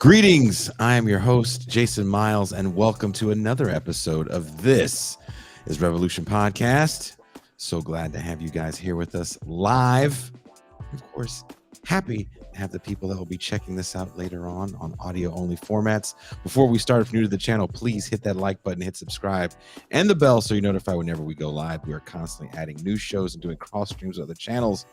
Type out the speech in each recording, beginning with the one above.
Greetings. I am your host, Jason Miles, and welcome to another episode of This is Revolution Podcast. So glad to have you guys here with us live. Of course, happy to have the people that will be checking this out later on audio-only formats. Before we start, if you're new to the channel, please hit that like button, hit subscribe, and the bell so you're notified whenever we go live. We are constantly adding new shows and doing cross streams with other channels.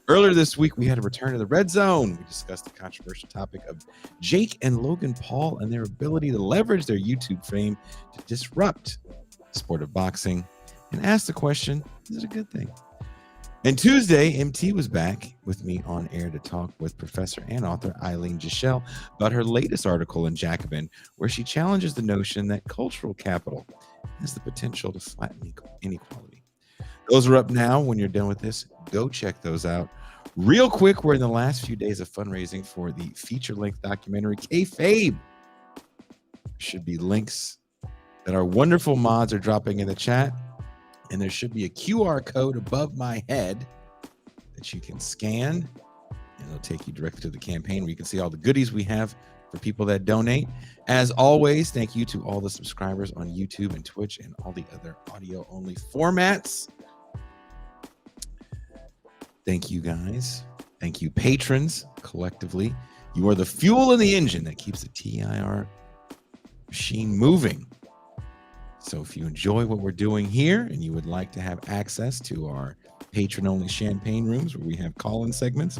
Earlier this week, we had a return to the Red Zone. We discussed the controversial topic of Jake and Logan Paul and their ability to leverage their YouTube fame to disrupt the sport of boxing and ask the question, is it a good thing? And Tuesday, MT was back with me on air to talk with professor and author Eileen Giselle about her latest article in Jacobin, where she challenges the notion that cultural capital has the potential to flatten inequality. Those are up now. When you're done with this, go check those out. Real quick, we're in the last few days of fundraising for the feature-length documentary Kayfabe. Should be links that our wonderful mods are dropping in the chat. And there should be a QR code above my head that you can scan. And it'll take you directly to the campaign where you can see all the goodies we have for people that donate. As always, thank you to all the subscribers on YouTube and Twitch and all the other audio-only formats. Thank you, guys. Thank you, patrons, collectively. You are the fuel in the engine that keeps the TIR machine moving. So if you enjoy what we're doing here and you would like to have access to our patron-only champagne rooms where we have call-in segments,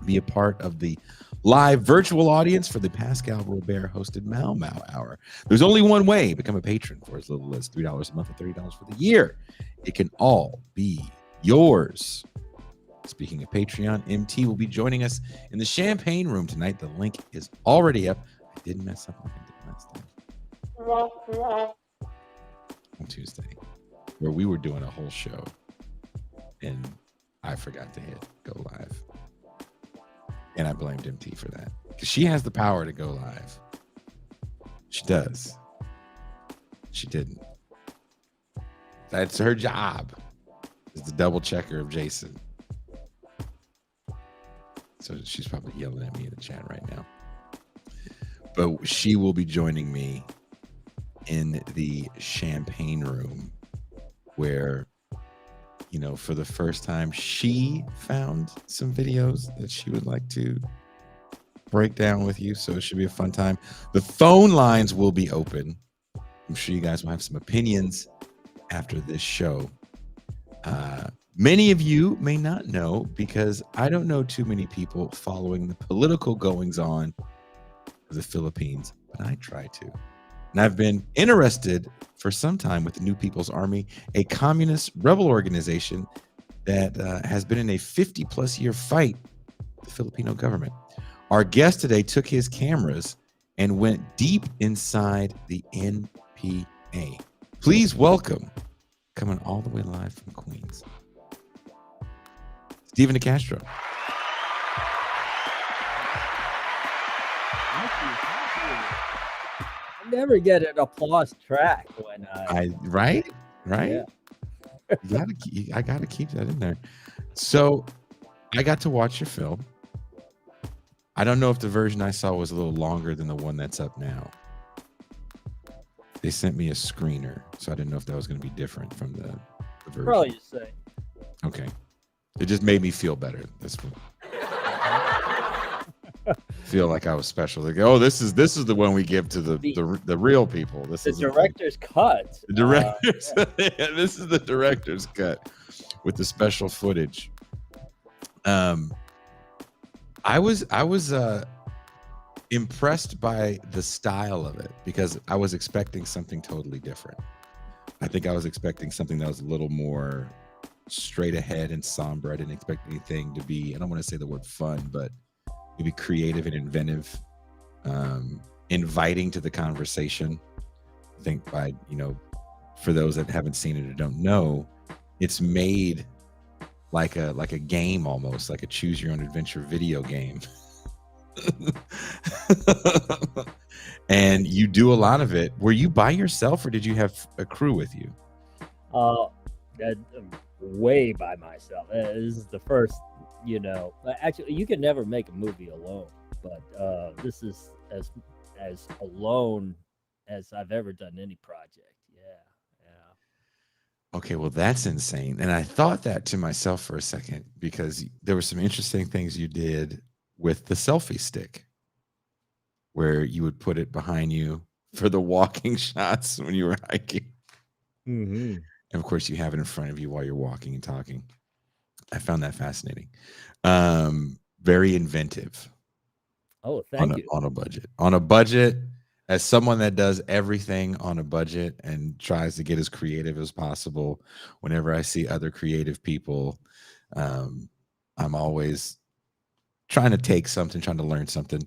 be a part of the live virtual audience for the Pascal Robert-hosted Mau Mau Hour. There's only one way. Become a patron for as little as $3 a month or $30 for the year. It can all be yours. Speaking of Patreon, MT will be joining us in the champagne room tonight. The link is already up. I didn't mess up like I did last time. On Tuesday, where we were doing a whole show and I forgot to hit go live. And I blamed MT for that because she has the power to go live. She does. She didn't. That's her job, is the double checker of Jason. So she's probably yelling at me in the chat right now. But she will be joining me in the champagne room where, you know, for the first time, she found some videos that she would like to break down with you. So it should be a fun time. The phone lines will be open. I'm sure you guys will have some opinions after this show. Many of you may not know because I don't know too many people following the political goings on of the Philippines, but I try to. And I've been interested for some time with the New People's Army, a communist rebel organization that has been in a 50-plus year fight with the Filipino government. Our guest today took his cameras and went deep inside the NPA. Please welcome, coming all the way live from Queens, Stephen De Castro. Never get an applause track when right yeah. I gotta keep that in there. So I got to watch your film. I don't know if the version I saw was a little longer than the one that's up now. They sent me a screener, so I didn't know if that was going to be different from the version. Probably just say. Okay, it just made me feel better. This one. Feel like I was special. Like, oh, this is the one we give to the real people. This is the director's cut. The director's yeah, this is the director's cut with the special footage. I was impressed by the style of it because I was expecting something totally different. I think I was expecting something that was a little more straight ahead and somber. I didn't expect anything to be, I don't want to say the word fun, but maybe creative and inventive, inviting to the conversation. I think by, you know, for those that haven't seen it or don't know, it's made like a game, almost like a choose your own adventure video game. And you do a lot of it. Were you by yourself or did you have a crew with you? Way by myself. This is the first, you know, actually you can never make a movie alone. but this is as alone as I've ever done any project. Yeah, yeah. Okay, well, that's insane. And I thought that to myself for a second because there were some interesting things you did with the selfie stick, where you would put it behind you for the walking shots when you were hiking. Mm-hmm. And of course, you have it in front of you while you're walking and talking. I found that fascinating. Very inventive Oh, on thank a you. on a budget. On a budget, as someone that does everything on a budget and tries to get as creative as possible, whenever I see other creative people, um, I'm always trying to take something, trying to learn something.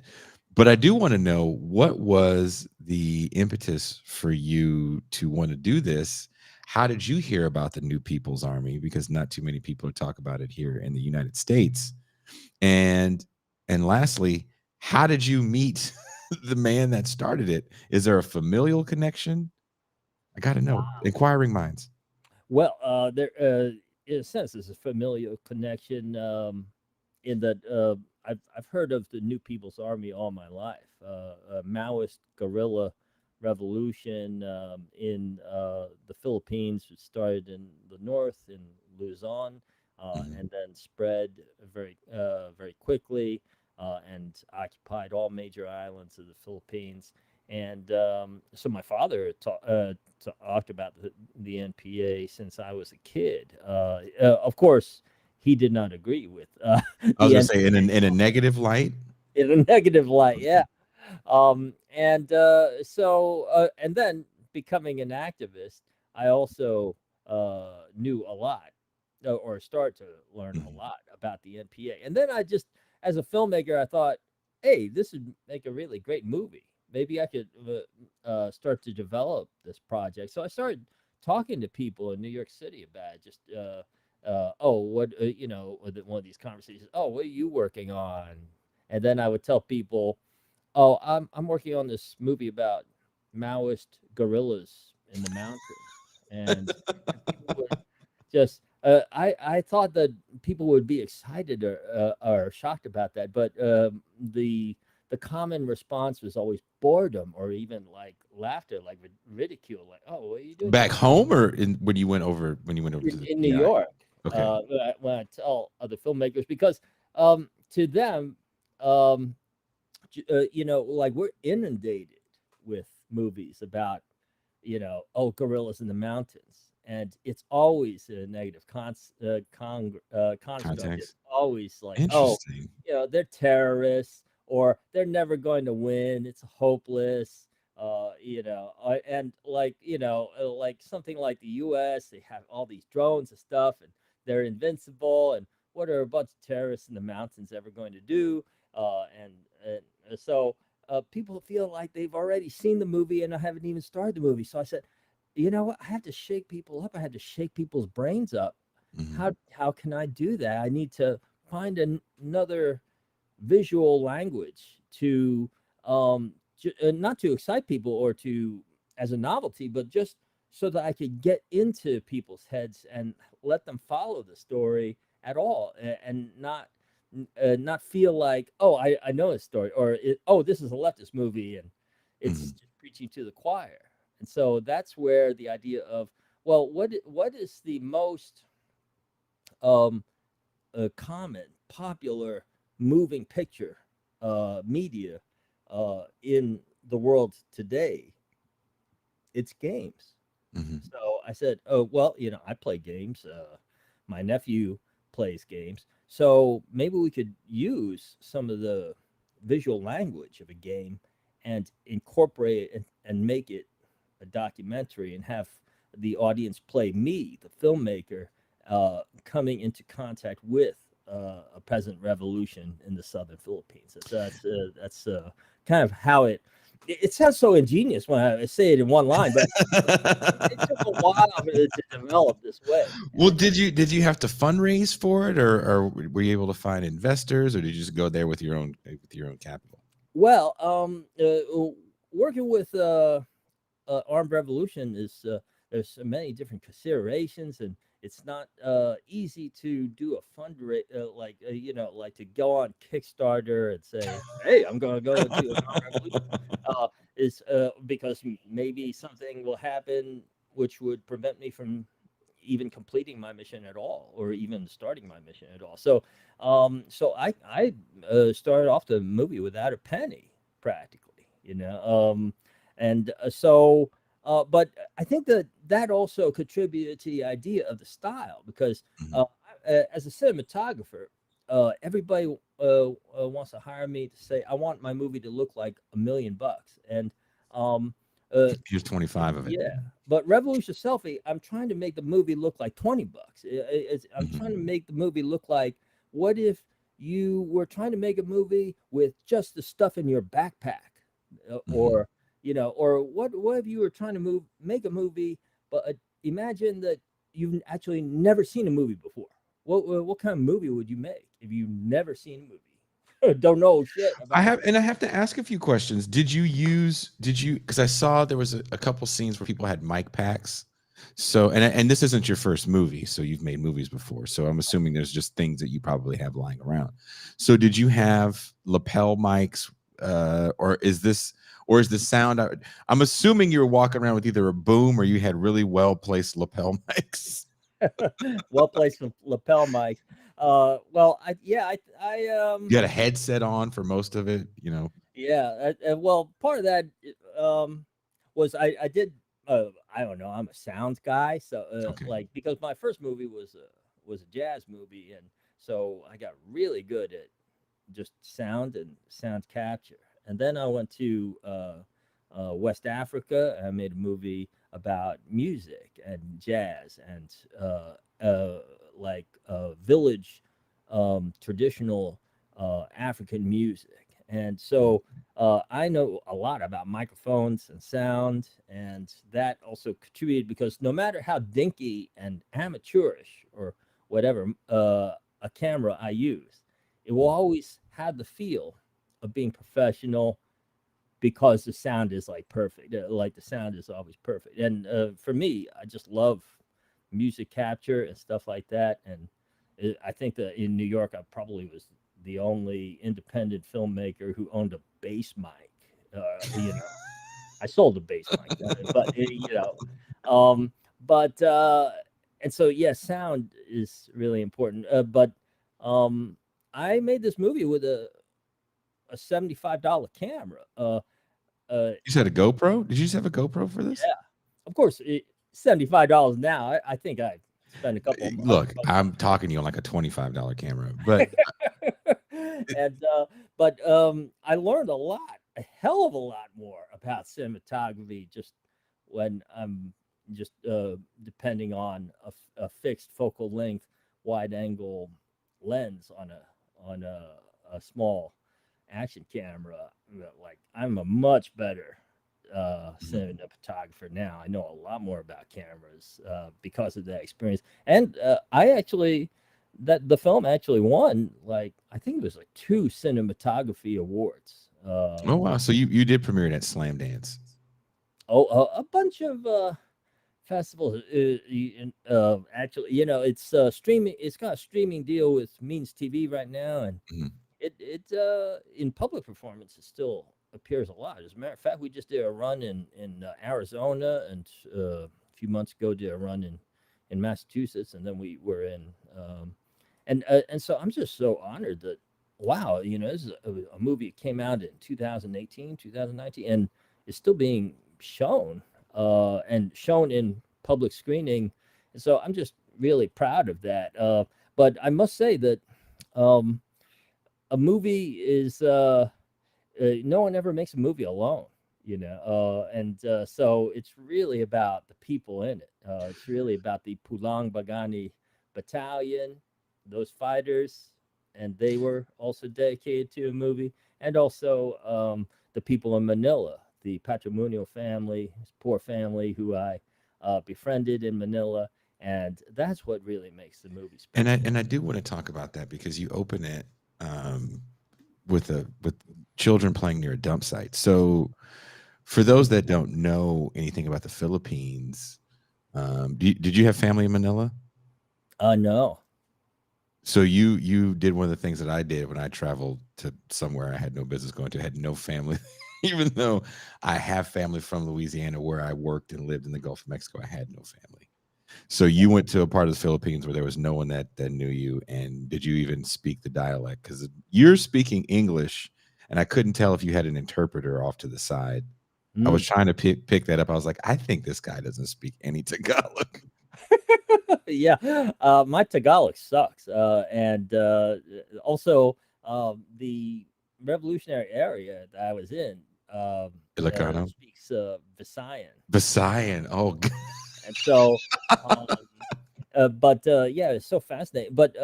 But I do want to know, what was the impetus for you to want to do this? How did you hear about the New People's Army? Because not too many people talk about it here in the United States. And lastly, how did you meet the man that started it? Is there a familial connection? I got to know. Inquiring minds. Well, there, in a sense, there's a familial connection. In that I've heard of the New People's Army all my life. Maoist guerrilla revolution in the Philippines, which started in the north in Luzon, Mhm. and then spread very quickly and occupied all major islands of the Philippines. And so my father talked about the NPA since I was a kid. Of course, he did not agree with I was the gonna NPA say, in a negative light. in a negative light. Okay. Yeah. And and then becoming an activist, I also knew a lot, or start to learn a Mhm. lot about the NPA. And then I just, as a filmmaker, I thought, hey, this would make a really great movie. Maybe I could start to develop this project. So I started talking to people in New York City about it. Just oh, what one of these conversations. Oh, what are you working on? And then I would tell people, oh, I'm working on this movie about Maoist guerrillas in the mountains, and people would just I thought that people would be excited or shocked about that, but the common response was always boredom or even like laughter, like ridicule, like, oh, what are you doing Back talking home, or when you went over to the in New PI? York? Okay. When I tell other filmmakers, because to them, like we're inundated with movies about, oh, gorillas in the mountains, and it's always a negative construct. It's Context. always like, oh, Interesting. they're terrorists, or they're never going to win. It's hopeless. And like, like something like the U.S., they have all these drones and stuff, and they're invincible. And what are a bunch of terrorists in the mountains ever going to do? And so people feel like they've already seen the movie and I haven't even started the movie. So I said, you know what? I have to shake people up. I had to shake people's brains up. Mhm. How can I do that? I need to find another visual language to not to excite people or to as a novelty, but just so that I could get into people's heads and let them follow the story at all, and not feel like, oh, I know a story, or oh, this is a leftist movie and it's Mhm. just preaching to the choir. And so that's where the idea of, well, what is the most um, common, popular, moving picture media in the world today? It's games. Mhm. So I said, oh, well, I play games. My nephew plays games. So maybe we could use some of the visual language of a game and incorporate it and make it a documentary and have the audience play me, the filmmaker, coming into contact with a peasant revolution in the southern Philippines. That's kind of how it sounds so ingenious when I say it in one line, but it took a while to develop this way. Well, did you have to fundraise for it, or were you able to find investors, or did you just go there with your own capital? Well, working with Armed Revolution is there's so many different considerations, and it's not easy to do a fundraiser like to go on Kickstarter and say, "Hey, I'm going to go do a revolution." Is because maybe something will happen which would prevent me from even completing my mission at all, or even starting my mission at all. So started off the movie without a penny, practically, and so. But I think that also contributed to the idea of the style, because Mhm. as a cinematographer, everybody wants to hire me to say, I want my movie to look like $1 million, and um, uh, Here's 25 of it. yeah. But Revolution Selfie, I'm trying to make the movie look like $20. I'm trying to Mhm. make the movie look like, what if you were trying to make a movie with just the stuff in your backpack, Mhm. or or what if you were trying to make a movie, but imagine that you've actually never seen a movie before. What kind of movie would you make if you've never seen a movie? Don't know shit I about. have, and I have to ask a few questions. Did you, because I saw there was a couple scenes where people had mic packs. So, and this isn't your first movie, so you've made movies before. So I'm assuming there's just things that you probably have lying around. So did you have lapel mics, or is the sound? I'm assuming you were walking around with either a boom or you had really well placed lapel mics. Well placed lapel mics. Well, You had a headset on for most of it, yeah. Well, part of that um, was I did. I don't know. I'm a sound guy, so Okay. like, because my first movie was a jazz movie, and so I got really good at just sound and sound capture. And then I went to West Africa. I made a movie about music and jazz and village traditional African music. And so I know a lot about microphones and sound, and that also contributed, because no matter how dinky and amateurish or whatever a camera I use, it will always have the feel of being professional, because the sound is like perfect. Like, the sound is always perfect. And for me, I just love music capture and stuff like that. And I think that in New York, I probably was the only independent filmmaker who owned a bass mic. I sold a bass mic, but um, but and so, yeah, sound is really important. But um, I made this movie with a $75 camera. You said a GoPro? Did you just have a GoPro for this? Yeah, of course, $75 now. I think I spent a couple of Look, $100 I'm talking to you on like a $25 camera, but and but I learned a hell of a lot more about cinematography, just when I'm just depending on a fixed focal length, wide angle lens on a small action camera. Like, I'm a much better cinematographer now. I know a lot more about cameras because of that experience. And I actually, that the film actually won, like, I think it was like 2 cinematography awards. oh wow, so you did premiere it at Slam Dance. A bunch of festivals. Actually, it's streaming. It's got a streaming deal with Means TV right now, and Mhm. it in public performance, it still appears a lot. As a matter of fact, we just did a run in Arizona, and a few months ago did a run in Massachusetts, and then we were in and so I'm just so honored that, wow, this is a movie that came out in 2018, 2019, and it's still being shown and shown in public screening. And so I'm just really proud of that. But I must say that um, a movie is no one ever makes a movie alone, and so it's really about the people in it. It's really about the Pulang Bagani Battalion, those fighters, and they were also dedicated to a movie, and also the people in Manila, the Patrimonio family, this poor family who I befriended in Manila, and that's what really makes the movie And special. I do want to talk about that because you open it um, with children playing near a dump site. So for those that don't know anything about the Philippines, Did you have family in Manila? No. So you did one of the things that I did when I traveled to somewhere I had no business going to, had no family. Even though I have family from Louisiana where I worked and lived in the Gulf of Mexico, I had no family. So you went to a part of the Philippines where there was no one that knew you, and did you even speak the dialect? Because you're speaking English, and I couldn't tell if you had an interpreter off to the side. I was Mm. trying to pick that up. I was like, I think this guy doesn't speak any Tagalog. Yeah, my Tagalog sucks, and also the revolutionary area that I was in Ilocano, speaks Visayan, Visayan. Oh, and so, um, but yeah, it's so fascinating. But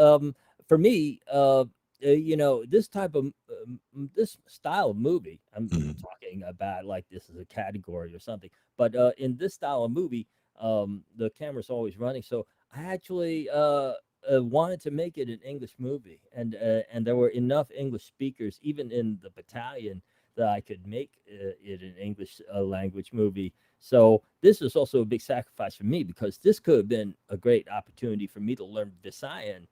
for me, this type of this style of movie, I'm mhm. talking about like this is a category or something. But in this style of movie, the camera's always running. So I actually wanted to make it an English movie, and there were enough English speakers, even in the battalion, that I could make it an English language movie. So this is also a big sacrifice for me because this could have been a great opportunity for me to learn Visayan,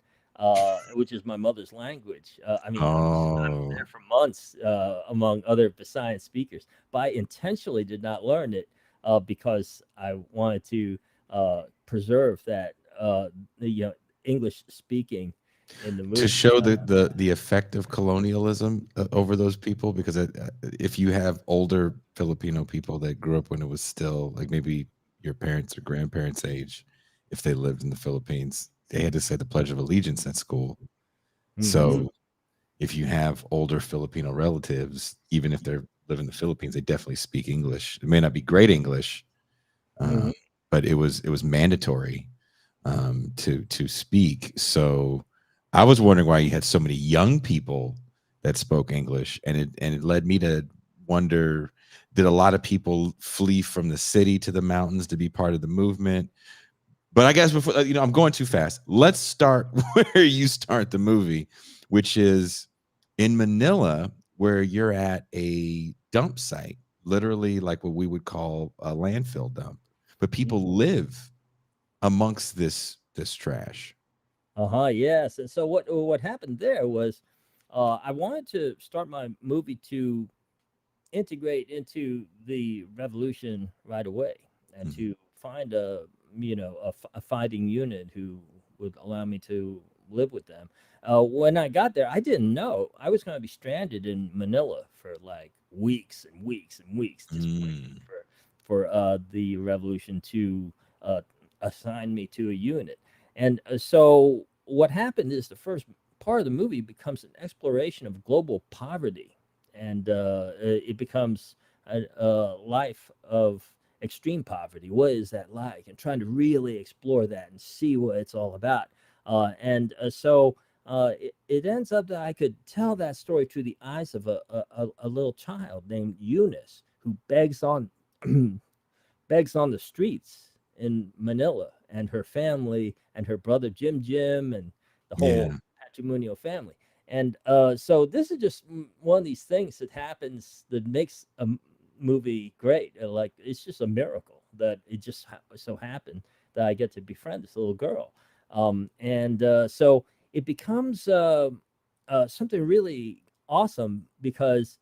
which is my mother's language. I mean, I was Oh, there for months among other Visayan speakers, but I intentionally did not learn it because I wanted to preserve that English speaking in the to movie. show the effect of colonialism over those people, because if you have older Filipino people that grew up when it was still like maybe your parents or grandparents' age, if they lived in the Philippines, they had to say the Pledge of Allegiance at school. Hmm. So if you have older Filipino relatives, even if they live in the Philippines, they definitely speak English. It may not be great English, Hmm. uh, but it was mandatory to speak. So I was wondering why you had so many young people that spoke English, and it led me to wonder: did a lot of people flee from the city to the mountains to be part of the movement? But I guess before I'm going too fast. Let's start where you start the movie, which is in Manila, where you're at a dump site, literally like what we would call a landfill dump. But people live amongst this trash. Uh-huh, yes. And so what happened there was I wanted to start my movie to integrate into the revolution right away and Mhm. to find a fighting unit who would allow me to live with them. When I got there, I didn't know I was going to be stranded in Manila for like weeks and weeks and weeks, just waiting Mm. for the revolution to uh, assign me to a unit. And so what happened is the first part of the movie becomes an exploration of global poverty, and it becomes a life of extreme poverty. What is that like? And trying to really explore that and see what it's all about. It ends up that I could tell that story through the eyes of a little child named Eunice who begs on the streets in Manila, and her family and her brother Jim and the whole Yeah. Patrimonio family. And so this is just one of these things that happens that makes a movie great. Like it's just a miracle that it just so happened that I get to befriend this little girl. So it becomes something really awesome because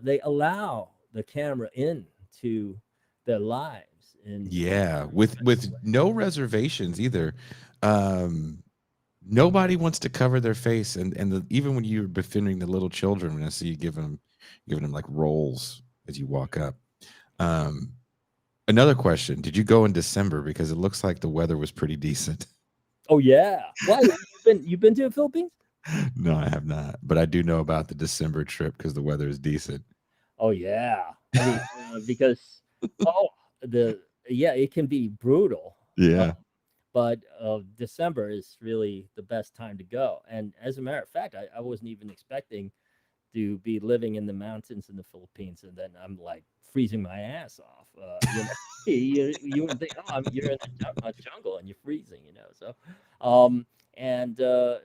they allow the camera in to their lives in Yeah, with no reservations either. Um, Nobody wants to cover their face, and even when you're befriending the little children, when I see you giving them like rolls as you walk up. Um, Another question: did you go in December, because it looks like the weather was pretty decent? oh yeah. Why you've been to the Philippines? No, I have not, but I do know about the December trip because the weather is decent. Oh yeah. I mean, because oh the yeah, it can be brutal. Uh, Yeah. but December is really the best time to go. And as a matter of fact, I wasn't even expecting to be living in the mountains in the Philippines, and then I'm like freezing my ass off. You would think, oh, you're in a jungle and you're freezing,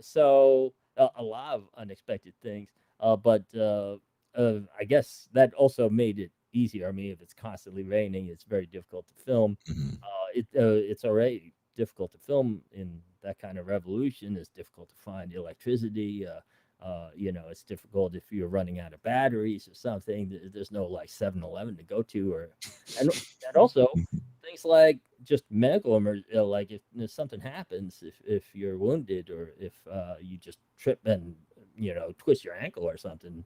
So, a lot of unexpected things, but I guess that also made it easier. I mean, if it's constantly raining, it's very difficult to film. Mhm. It's already difficult to film in that kind of revolution. It's difficult to find electricity. It's difficult if you're running out of batteries or something. There's no like 7-Eleven to go to, and also things like just medical emergency, like if something happens, if you're wounded or if you just trip and twist your ankle or something,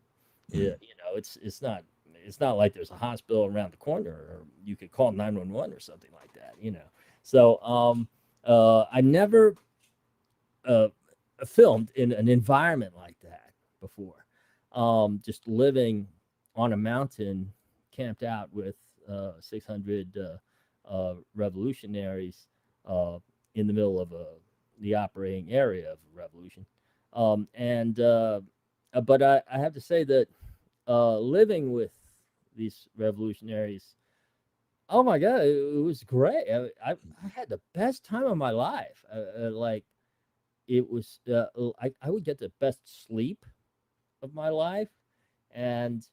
Mhm. it's not like there's a hospital around the corner or you could call 911 or something like that. So I never uh, filmed in an environment like that before. Just living on a mountain, camped out with 600 revolutionaries uh, in the middle of the operating area of a revolution. But I have to say that living with these revolutionaries, oh my God, it was great. I had the best time of my life. Like it was I would get the best sleep of my life, and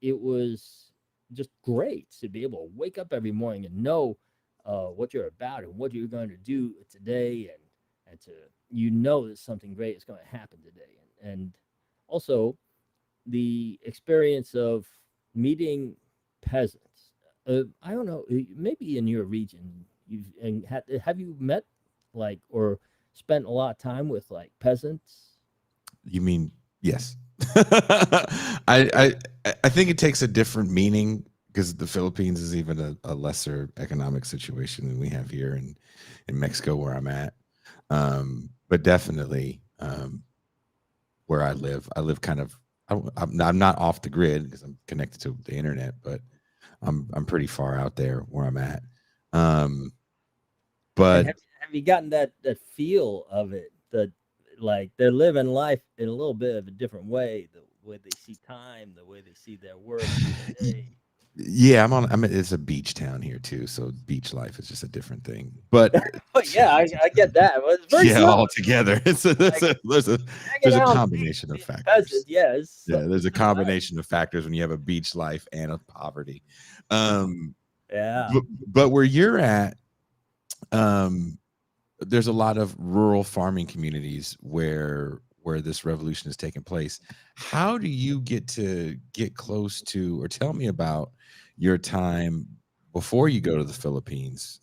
it was just great to be able to wake up every morning and know what you're about and what you're going to do today, and to that something great is going to happen today, and also the experience of meeting peasants. I don't know, maybe in your region, have you met like or spent a lot of time with like peasants? You mean yes? I think it takes a different meaning because the Philippines is even a lesser economic situation than we have here in Mexico, where I'm at. But definitely, where I live kind of. I'm not off the grid because I'm connected to the internet, but I'm pretty far out there where I'm at. Um, And but have you gotten that feel of it, that like they're living life in a little bit of a different way, the way they see time, the way they see their work through the day? yeah, it's a beach town here too, so beach life is just a different thing. But But yeah, I get that. Well, it's very yeah, similar. altogether, Like hanging there's a out on the beach combination and of being a peasant. factors. Yeah, Yeah, there's a it's hilarious. combination of factors when you have a beach life and a poverty. Um, Yeah. but where you're at, um, there's a lot of rural farming communities where this revolution is taking place. How do you get close to, or tell me about your time before you go to the Philippines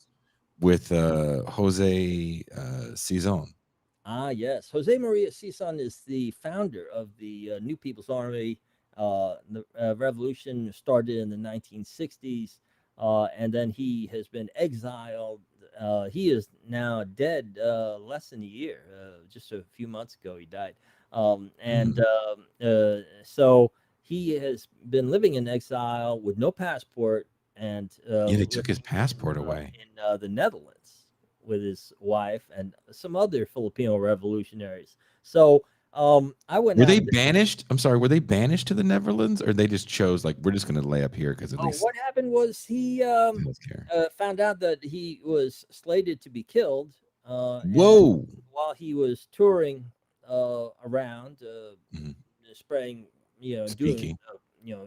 with Jose Cizon? Yes. Jose Maria Sison is the founder of the New People's Army. The revolution started in the 1960s, and then he has been exiled. He is now dead less than a year. Just a few months ago, he died. Mm. So he has been living in exile with no passport and Yeah, they took his living passport away. in the Netherlands with his wife and some other Filipino revolutionaries. So I went Were out they there. banished? I'm sorry, were they banished to the Netherlands, or they just chose like we're just going to lay up here because at Oh, least what happened was he healthcare. found out that he was slated to be killed, and Whoa. while he was touring around, Mhm. spraying, doing Speaking.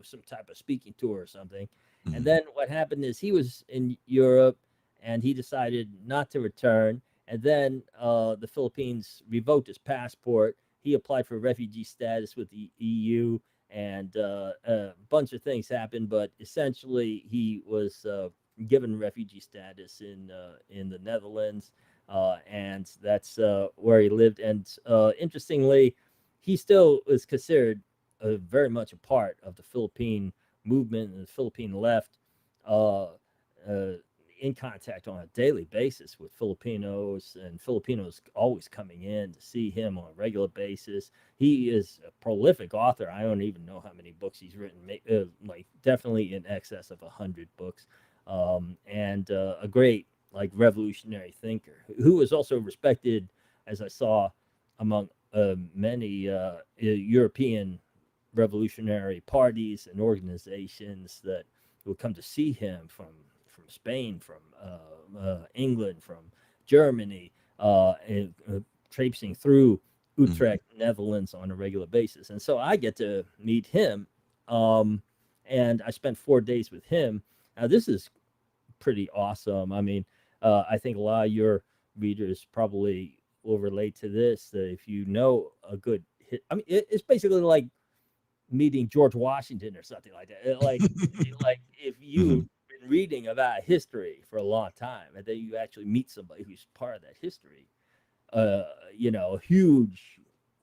some type of speaking tour or something. And Mhm. then what happened is he was in Europe, and he decided not to return. And then the Philippines revoked his passport. He applied for refugee status with the EU, and a bunch of things happened. But essentially, he was given refugee status in the Netherlands, and that's where he lived. And interestingly, he still is considered very much a part of the Philippine movement and the Philippine left, uh, uh, in contact on a daily basis with Filipinos, and Filipinos always coming in to see him on a regular basis. He is a prolific author. I don't even know how many books he's written, like definitely in excess of 100 books, and a great like revolutionary thinker who was also respected, as I saw, among many European revolutionary parties and organizations that would come to see him from Spain, from England, from Germany, and traipsing through Mhm. Utrecht, Netherlands on a regular basis. And so I get to meet him. Um, and I spent 4 days with him. Now this is pretty awesome. I mean, I think a lot of your readers probably will relate to this. That if you know a good hit, I mean, it's basically like meeting George Washington or something like that. Like if Mhm. you've been reading about history for a long time and then you actually meet somebody who's part of that history, uh, a huge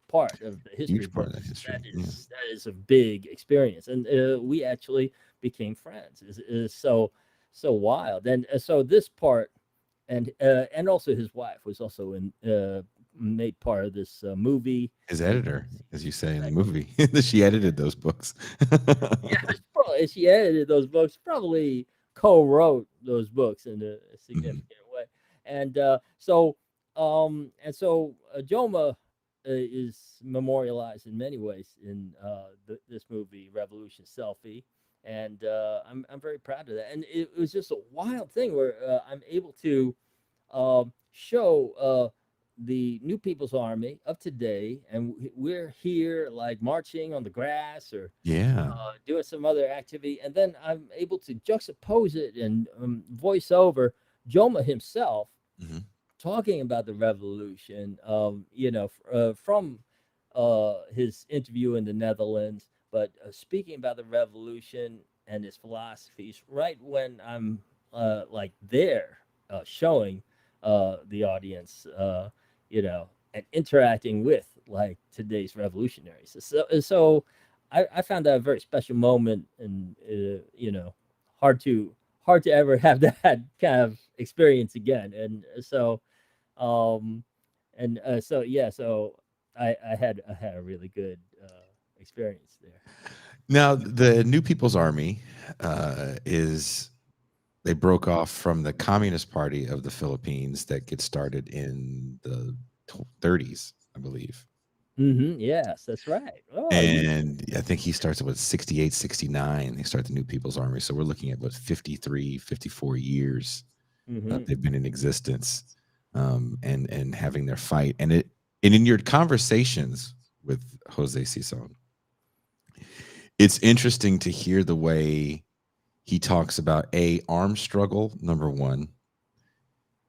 part of the history Huge part of that books. history. Yeah. That is a big experience, and we actually became friends. Is so wild, and so this part, and also his wife was also in made part of this movie. His And editor, as you say in the that, movie, she edited those books. yeah, probably she edited those books, probably co-wrote those books in a Mhm. significant way, and so Joma is memorialized in many ways in this movie, Revolution Selfie, and I'm very proud of that. And it was just a wild thing where I'm able to show the New People's Army of today, and we're here like marching on the grass or Yeah. doing some other activity, and then I'm able to juxtapose it and voice over Joma himself Mhm. talking about the revolution, from his interview in the Netherlands, but speaking about the revolution and his philosophies right when I'm like there showing the audience, and interacting with like today's revolutionaries. So I found that a very special moment, and hard to hard to ever have that kind of experience again. And um, so yeah, so I had a really good experience there. Now, the New People's Army is they broke off from the Communist Party of the Philippines that gets started in the 30s, I believe. Yes, that's right. Oh, you. And I think he starts at what 68, 69. They start the New People's Army. So we're looking at what 53, 54 years Mm-hmm. they've been in existence, and having their fight. And in your conversations with Jose Sison, it's interesting to hear the way he talks about a armed struggle, number one,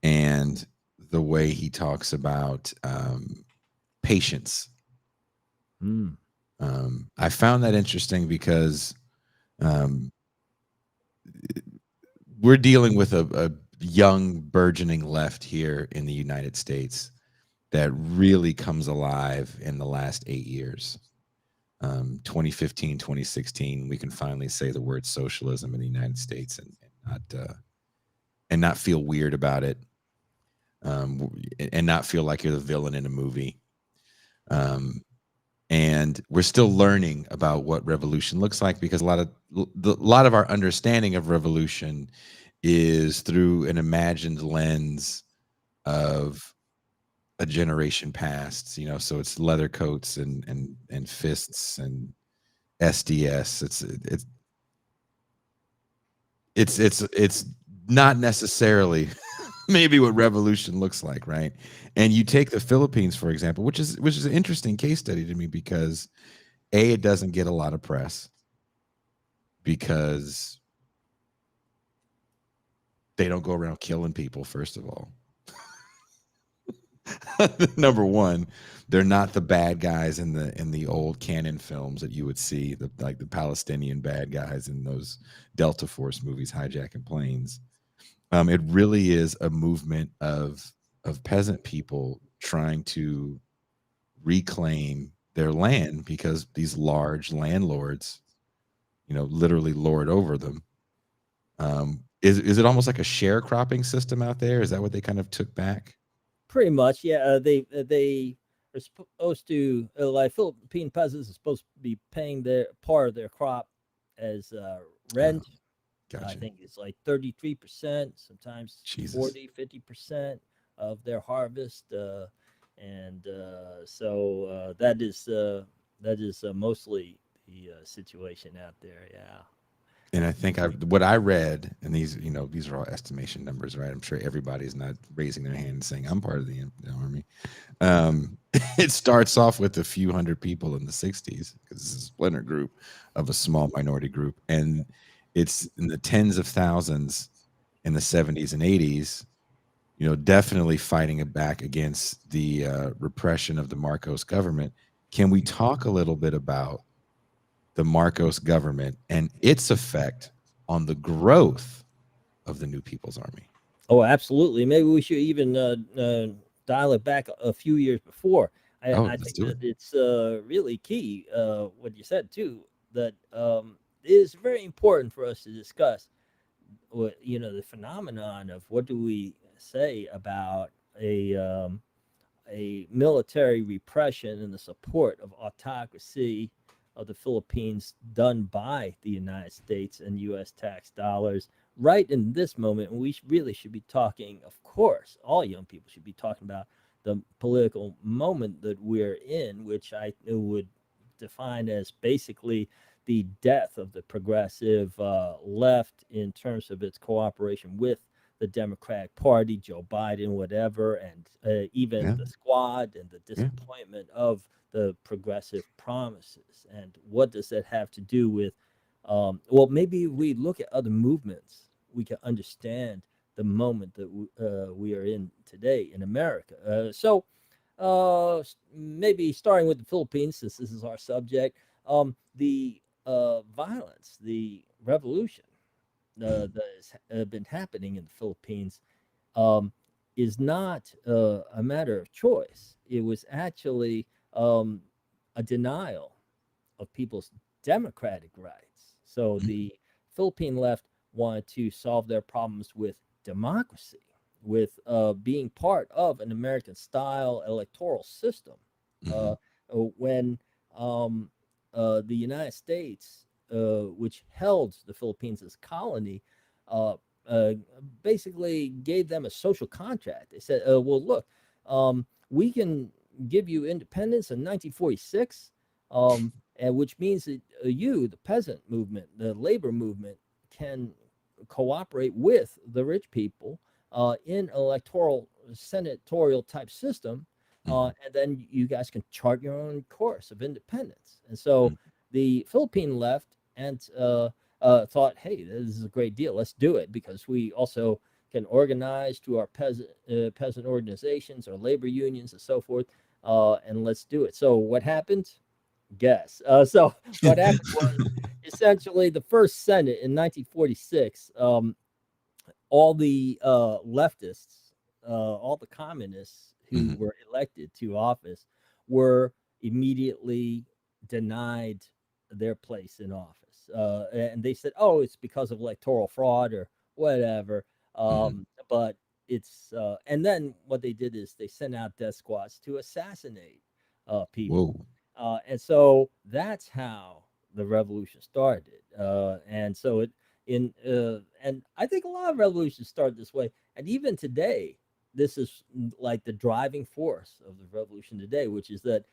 and the way he talks about patience. Mm. I found that interesting because um, we're dealing with a young burgeoning left here in the United States that really comes alive in the last 8 years. 2015, 2016, we can finally say the word socialism in the United States, and not feel weird about it, and not feel like you're the villain in a movie. Um, and we're still learning about what revolution looks like, because a lot of our understanding of revolution is through an imagined lens of a generation past. So it's leather coats and fists and SDS. It's not necessarily maybe what revolution looks like, right? And you take the Philippines, for example, which is an interesting case study to me, because it doesn't get a lot of press because they don't go around killing people, first of all. Number one, they're not the bad guys in the old canon films that you would see, like the Palestinian bad guys in those Delta Force movies hijacking planes. It really is a movement of peasant people trying to reclaim their land, because these large landlords, literally lord over them. Is it almost like a sharecropping system out there? Is that what they kind of took back? Pretty much, yeah. They are supposed to, like Philippine peasants are supposed to be paying their part of their crop as Oh, rent. I gotcha. think it's like 33%, sometimes Jesus. 40, 50% of their harvest. And so that is mostly the situation out there. Yeah. And I think what I read, and these are all estimation numbers, right? I'm sure everybody's not raising their hand and saying I'm part of the army. It starts off with a few hundred people in the 60s because it's a splinter group of a small minority group, and it's in the tens of thousands in the 70s and 80s. Definitely fighting it back against the repression of the Marcos government. Can we talk a little bit about the Marcos government and its effect on the growth of the New People's Army? Oh, absolutely. Maybe we should even dial it back a few years before. Oh, I let's think do that it. it's really key, what you said too, that it is very important for us to discuss what, the phenomenon of what do we say about a military repression and the support of autocracy of the Philippines done by the United States and U.S. tax dollars right in this moment. And we really should be talking, of course, all young people should be talking about the political moment that we're in, which I would define as basically the death of the progressive left in terms of its cooperation with the Democratic Party, Joe Biden, whatever, and even Yeah, the squad and the yeah. disappointment of the progressive promises. And what does that have to do with? Well, maybe we look at other movements, we can understand the moment that we are in today in America. Maybe starting with the Philippines, since this is our subject, the violence, the revolution that has been happening in the Philippines um, is not a matter of choice. It was actually a denial of people's democratic rights. So the Philippine left wanted to solve their problems with democracy, with being part of an American style electoral system. Mm-hmm. Uh, when um, the United States, which held the Philippines as colony, uh, uh, basically gave them a social contract. They said, well, look, we can give you independence in 1946, and which means that you, the peasant movement, the labor movement, can cooperate with the rich people in electoral senatorial type system, Mm-hmm. and then you guys can chart your own course of independence. And so the Philippine left and thought, hey, this is a great deal. Let's do it because we also can organize to our peasant organizations, our labor unions, and so forth, and let's do it. So what happened? Guess. So what happened was essentially the first Senate in 1946. All the leftists, all the communists who Mm-hmm. were elected to office were immediately denied their place in office. And they said, oh, it's because of electoral fraud or whatever. Mm-hmm. But and then what they did is they sent out death squads to assassinate people. Whoa. And so that's how the revolution started. And so and I think a lot of revolutions start this way. And even today, this is like the driving force of the revolution today, which is that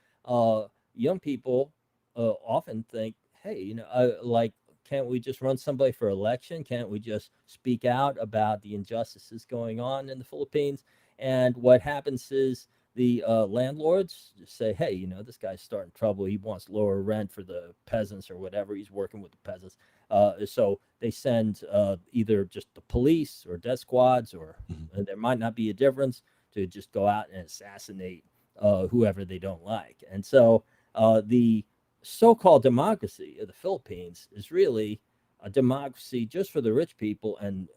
young people often think, hey, like, can't we just run somebody for election? Can't we just speak out about the injustices going on in the Philippines? And what happens is the landlords just say, hey, this guy's starting trouble. He wants lower rent for the peasants or whatever. He's working with the peasants. So they send either just the police or death squads, or there might not be a difference, to just go out and assassinate whoever they don't like. And so the so-called democracy of the Philippines is really a democracy just for the rich people, and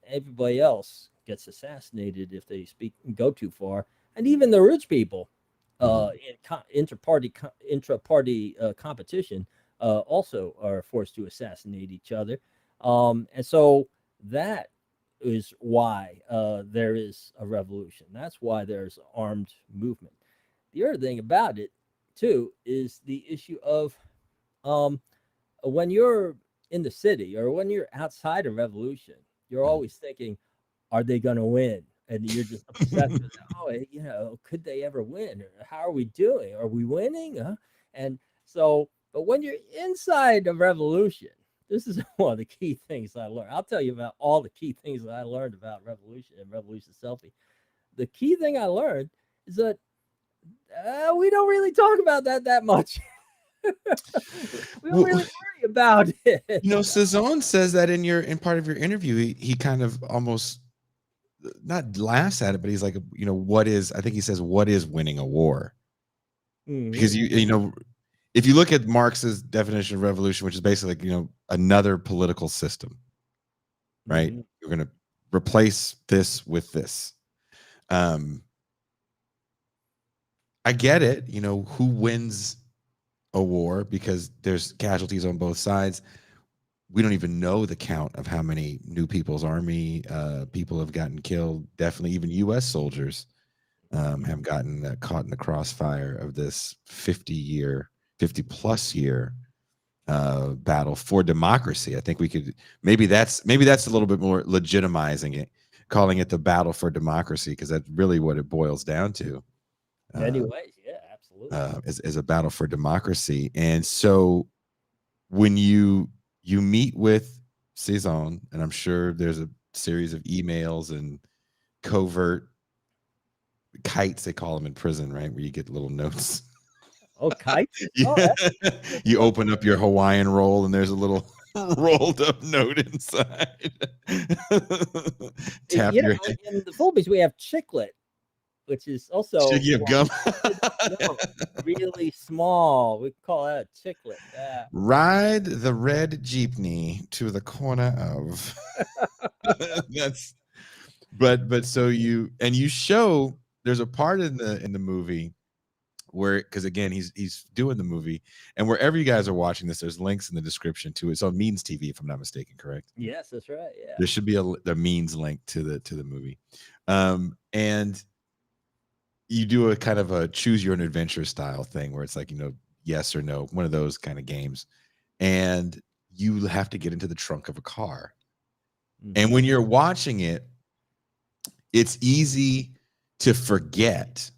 everybody else gets assassinated if they go too far. And even the rich people in intra-party competition also are forced to assassinate each other. And so that is why there is a revolution. That's why there's armed movement. The other thing about it, too, is the issue of um, when you're in the city or when you're outside a revolution, you're always thinking, are they going to win? And you're just obsessed with, oh, could they ever win? Or how are we doing? Are we winning? And so, but when you're inside a revolution, this is one of the key things I learned. I'll tell you about all the key things that I learned about Revolution and Revolution Selfie. The key thing I learned is that we don't really talk about that much. We don't Well, really worry about it. Cezanne says that in part of your interview, he kind of almost not laughs at it, but he's like, what is? I think he says, "What is winning a war?" Mhm. Because if you look at Marx's definition of revolution, which is basically like, another political system, right? Mhm. You're going to replace this with this. I get it. Who wins a war because there's casualties on both sides. We don't even know the count of how many New People's Army people have gotten killed. Definitely, even U.S. soldiers have gotten caught in the crossfire of this 50 plus year battle for democracy. I think we could maybe that's a little bit more legitimizing it, calling it the battle for democracy, because that's really what it boils down to. Anyways, yeah, absolutely. Is a battle for democracy. And so when you meet with Cezanne, and I'm sure there's a series of emails and covert kites, they call them in prison, right, where you get little notes. Oh, kites. Oh, Yeah. that's You cool. open up your Hawaiian roll and there's a little rolled up note inside. Tap your head. In the Philippines, we have chiclet, which is Should also you have gum? malted gum, really small. We call that a chiclet. Yeah. Ride the red jeepney to the corner of. That's but so you show there's a part in the movie where, because again, he's doing the movie, and wherever you guys are watching this, there's links in the description to it. It's on Means TV, if I'm not mistaken, correct? Yes, that's right. Yeah. There should be a Means link to the movie. And you do a kind of a choose your own adventure style thing where it's like, yes or no, one of those kind of games. And you have to get into the trunk of a car. And Hmm. when you're watching it, it's easy to forget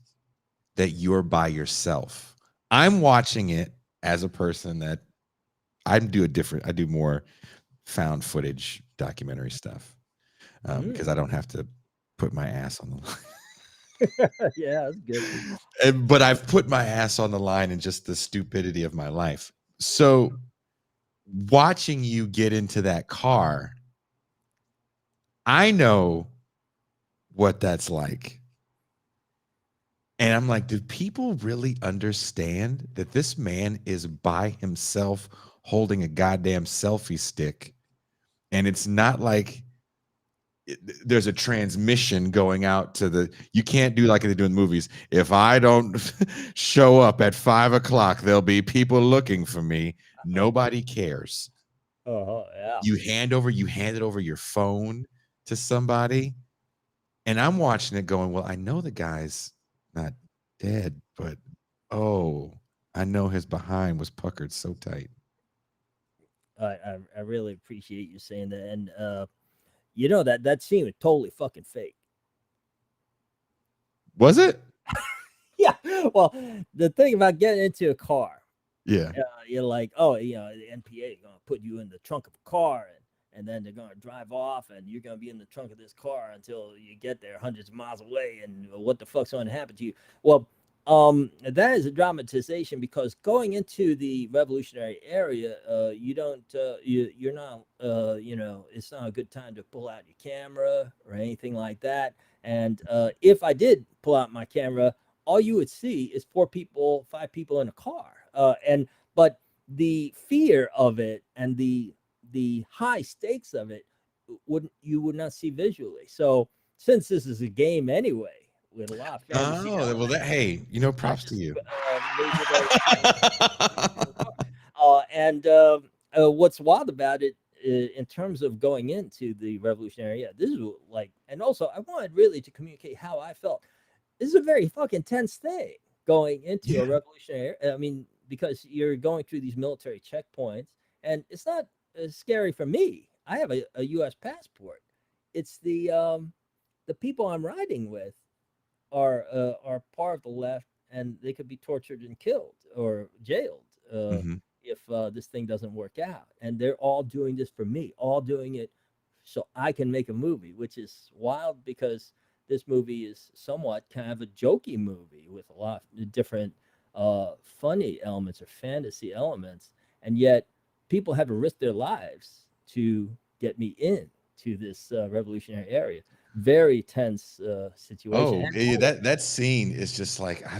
that you're by yourself. I'm watching it as a person that I do more found footage documentary stuff, because I don't have to put my ass on the line. Yeah, that's good. But I've put my ass on the line in just the stupidity of my life. So watching you get into that car, I know what that's like. And I'm like, do people really understand that this man is by himself holding a goddamn selfie stick? And it's not like there's a transmission going out to you can't do like they do in movies. If I don't show up at 5 o'clock, there'll be people looking for me. Nobody cares. Yeah. You hand it over your phone to somebody. And I'm watching it going, well, I know the guy's not dead, but oh, I know his behind was puckered so tight. I really appreciate you saying that. And that scene was totally fucking fake. Was it? Yeah. Well, the thing about getting into a car, Yeah. you're like, oh, the NPA is gonna put you in the trunk of a car, and then they're gonna drive off, and you're gonna be in the trunk of this car until you get there, hundreds of miles away, and what the fuck's gonna happen to you? Well, that is a dramatization, because going into the revolutionary area, you don't, you're not, it's not a good time to pull out your camera or anything like that. And if I did pull out my camera, all you would see is 4 people, 5 people in a car. But the fear of it and the high stakes of it would not see visually. So since this is a game anyway, with a lot of fantasy Oh, well, elements, hey, I props to just you. made it and what's wild about it, in terms of going into the revolutionary, yeah, this is like, and also I wanted really to communicate how I felt. This is a very fucking tense thing going into a Yeah. revolutionary. I mean, because you're going through these military checkpoints, and it's not scary for me. I have a U.S. passport. It's the people I'm riding with are part of the left, and they could be tortured and killed or jailed. Hmm. if this thing doesn't work out. And they're all doing this for me, all doing it so I can make a movie, which is wild because this movie is somewhat kind of a jokey movie with a lot of different funny elements or fantasy elements, and yet people have to risk their lives to get me in to this revolutionary area. Very tense situation. Oh, that scene is just like I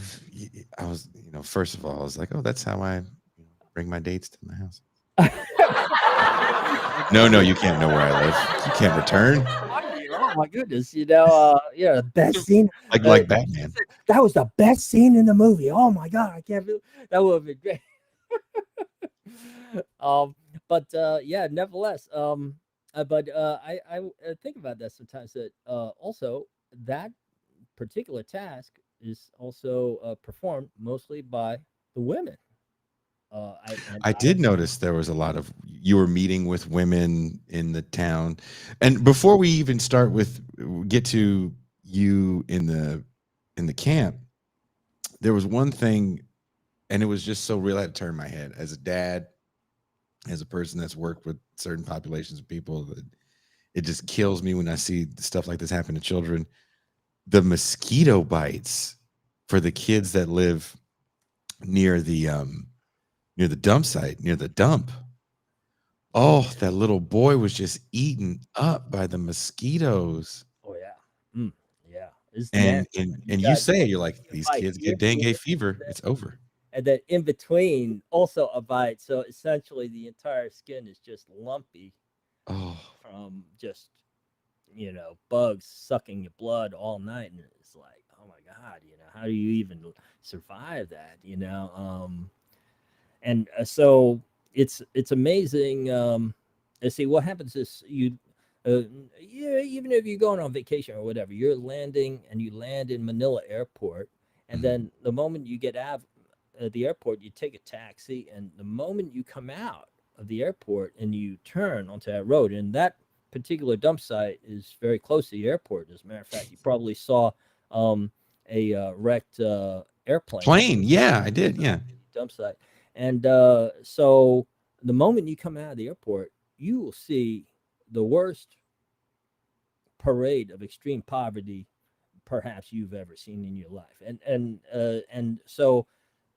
was, first of all, I was like, oh, that's how I bring my dates to my house. No, no, you can't know where I live. You can't return. Oh my goodness! Yeah, the best scene. Like Batman. That was the best scene in the movie. Oh my god, I can't believe that would have been great. um, but yeah, nevertheless, I think about that sometimes. That also that particular task is also performed mostly by the women. I did notice there was a lot of you were meeting with women in the town, and before we even get to you in the camp, there was one thing, and it was just so real. I had to turn my head as a dad, as a person that's worked with certain populations of people. That it just kills me when I see stuff like this happen to children. The mosquito bites for the kids that live near the dump site, near the dump. Oh, that little boy was just eaten up by the mosquitoes. Oh yeah, yeah. It's And nasty. and you Got say you're like, these bite kids here, get dengue fever. It's over. and then in between also a bite. So essentially, the entire skin is just lumpy Oh, from just bugs sucking your blood all night, and it's like, oh my god, how do you even survive that? And so it's amazing. Let's see what happens is yeah, even if you're going on vacation or whatever, you're landing and you land in Manila airport, and then the moment you get out of the airport, you take a taxi, and the moment you come out of the airport and you turn onto that road, and that particular dump site is very close to the airport. As a matter of fact, you probably saw a wrecked airplane plane. Yeah, I did. Yeah. dump site. And so the moment you come out of the airport, you will see the worst parade of extreme poverty perhaps you've ever seen in your life. And so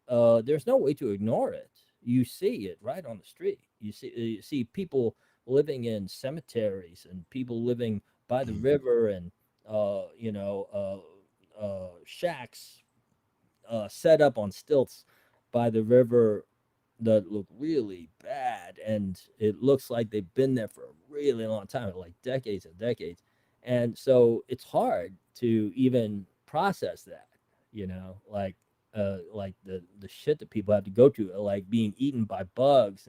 there's no way to ignore it. You see it right on the street. You see people living in cemeteries and people living by the river, and shacks set up on stilts by the river that look really bad, and it looks like they've been there for a really long time, like decades and decades. And so it's hard to even process that, like the shit that people have to go through, like being eaten by bugs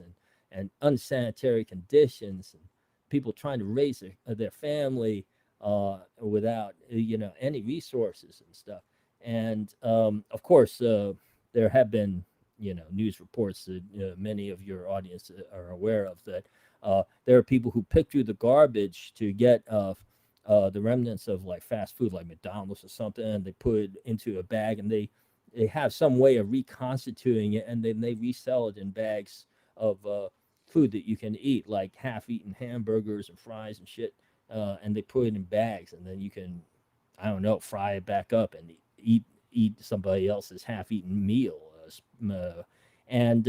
and unsanitary conditions, and people trying to raise their family without any resources and stuff. And of course, there have been news reports that many of your audience are aware of, that there are people who pick through the garbage to get the remnants of like fast food, like McDonald's or something, and they put it into a bag, and they have some way of reconstituting it, and then they resell it in bags of food that you can eat, like half-eaten hamburgers and fries and shit, and they put it in bags, and then you can, I don't know, fry it back up and eat somebody else's half-eaten meal. And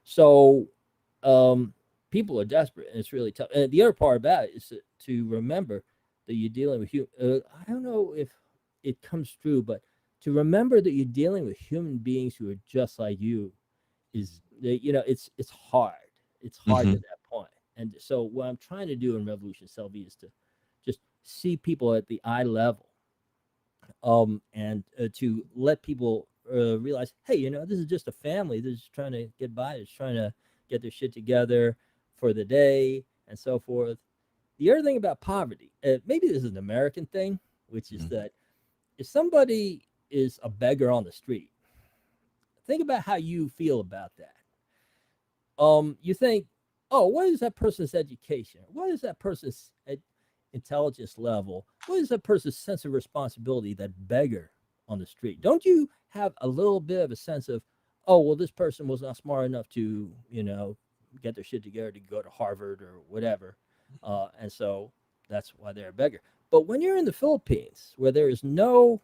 so people are desperate, and it's really tough. And the other part about it is to remember that you're dealing with I don't know if it comes through, but to remember that you're dealing with human beings who are just like you is, it's hard. It's hard Mm-hmm. at that point. And so what I'm trying to do in Revolution Selfie is to just see people at the eye level, and to let people realize, hey, this is just a family. They're just trying to get by. They're just trying to get their shit together for the day and so forth. The other thing about poverty, maybe this is an American thing, which is that if somebody is a beggar on the street, think about how you feel about that. You think, oh, what is that person's education? What is that person's intelligence level? What is that person's sense of responsibility, that beggar on the street? Don't you have a little bit of a sense of, oh, well, this person was not smart enough to, get their shit together to go to Harvard or whatever. And so that's why they're a beggar. But when you're in the Philippines, where there is no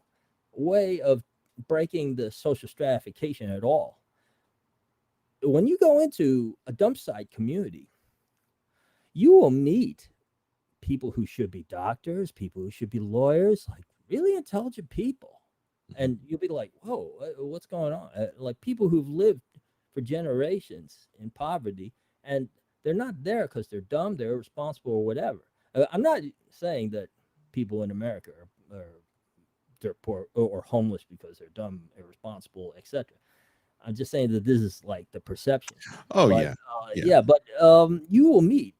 way of breaking the social stratification at all, when you go into a dump site community, you will meet people who should be doctors, people who should be lawyers, like really intelligent people. And you'll be like, whoa, what's going on? Like people who've lived for generations in poverty, and they're not there because they're dumb, they're irresponsible, or whatever. I'm not saying that people in America are dirt poor or homeless because they're dumb, irresponsible, etc. I'm just saying that this is like the perception. Oh But yeah. yeah, but you will meet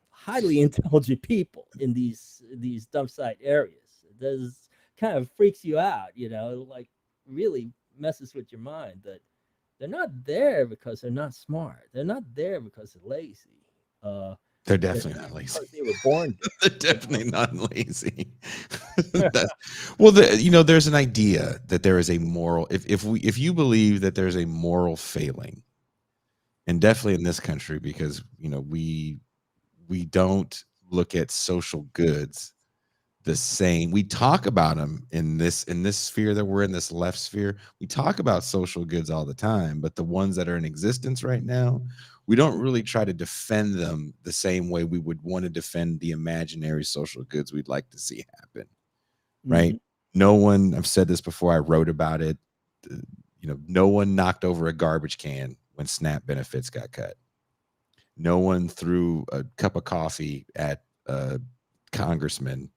highly intelligent people in these dump site areas. This kind of freaks you out, like really messes with your mind that they're not there because they're not smart. They're not there because they're lazy. They're definitely not lazy. Because they were born They're definitely not lazy. Well, there's an idea that there is a moral. If you believe that there's a moral failing, and definitely in this country, because we don't look at social goods the same. We talk about them in this sphere that we're in, this left sphere. We talk about social goods all the time, but the ones that are in existence right now, we don't really try to defend them the same way we would want to defend the imaginary social goods we'd like to see happen. Right? Mhm. No one, I've said this before, I wrote about it. No one knocked over a garbage can when SNAP benefits got cut. No one threw a cup of coffee at a congressman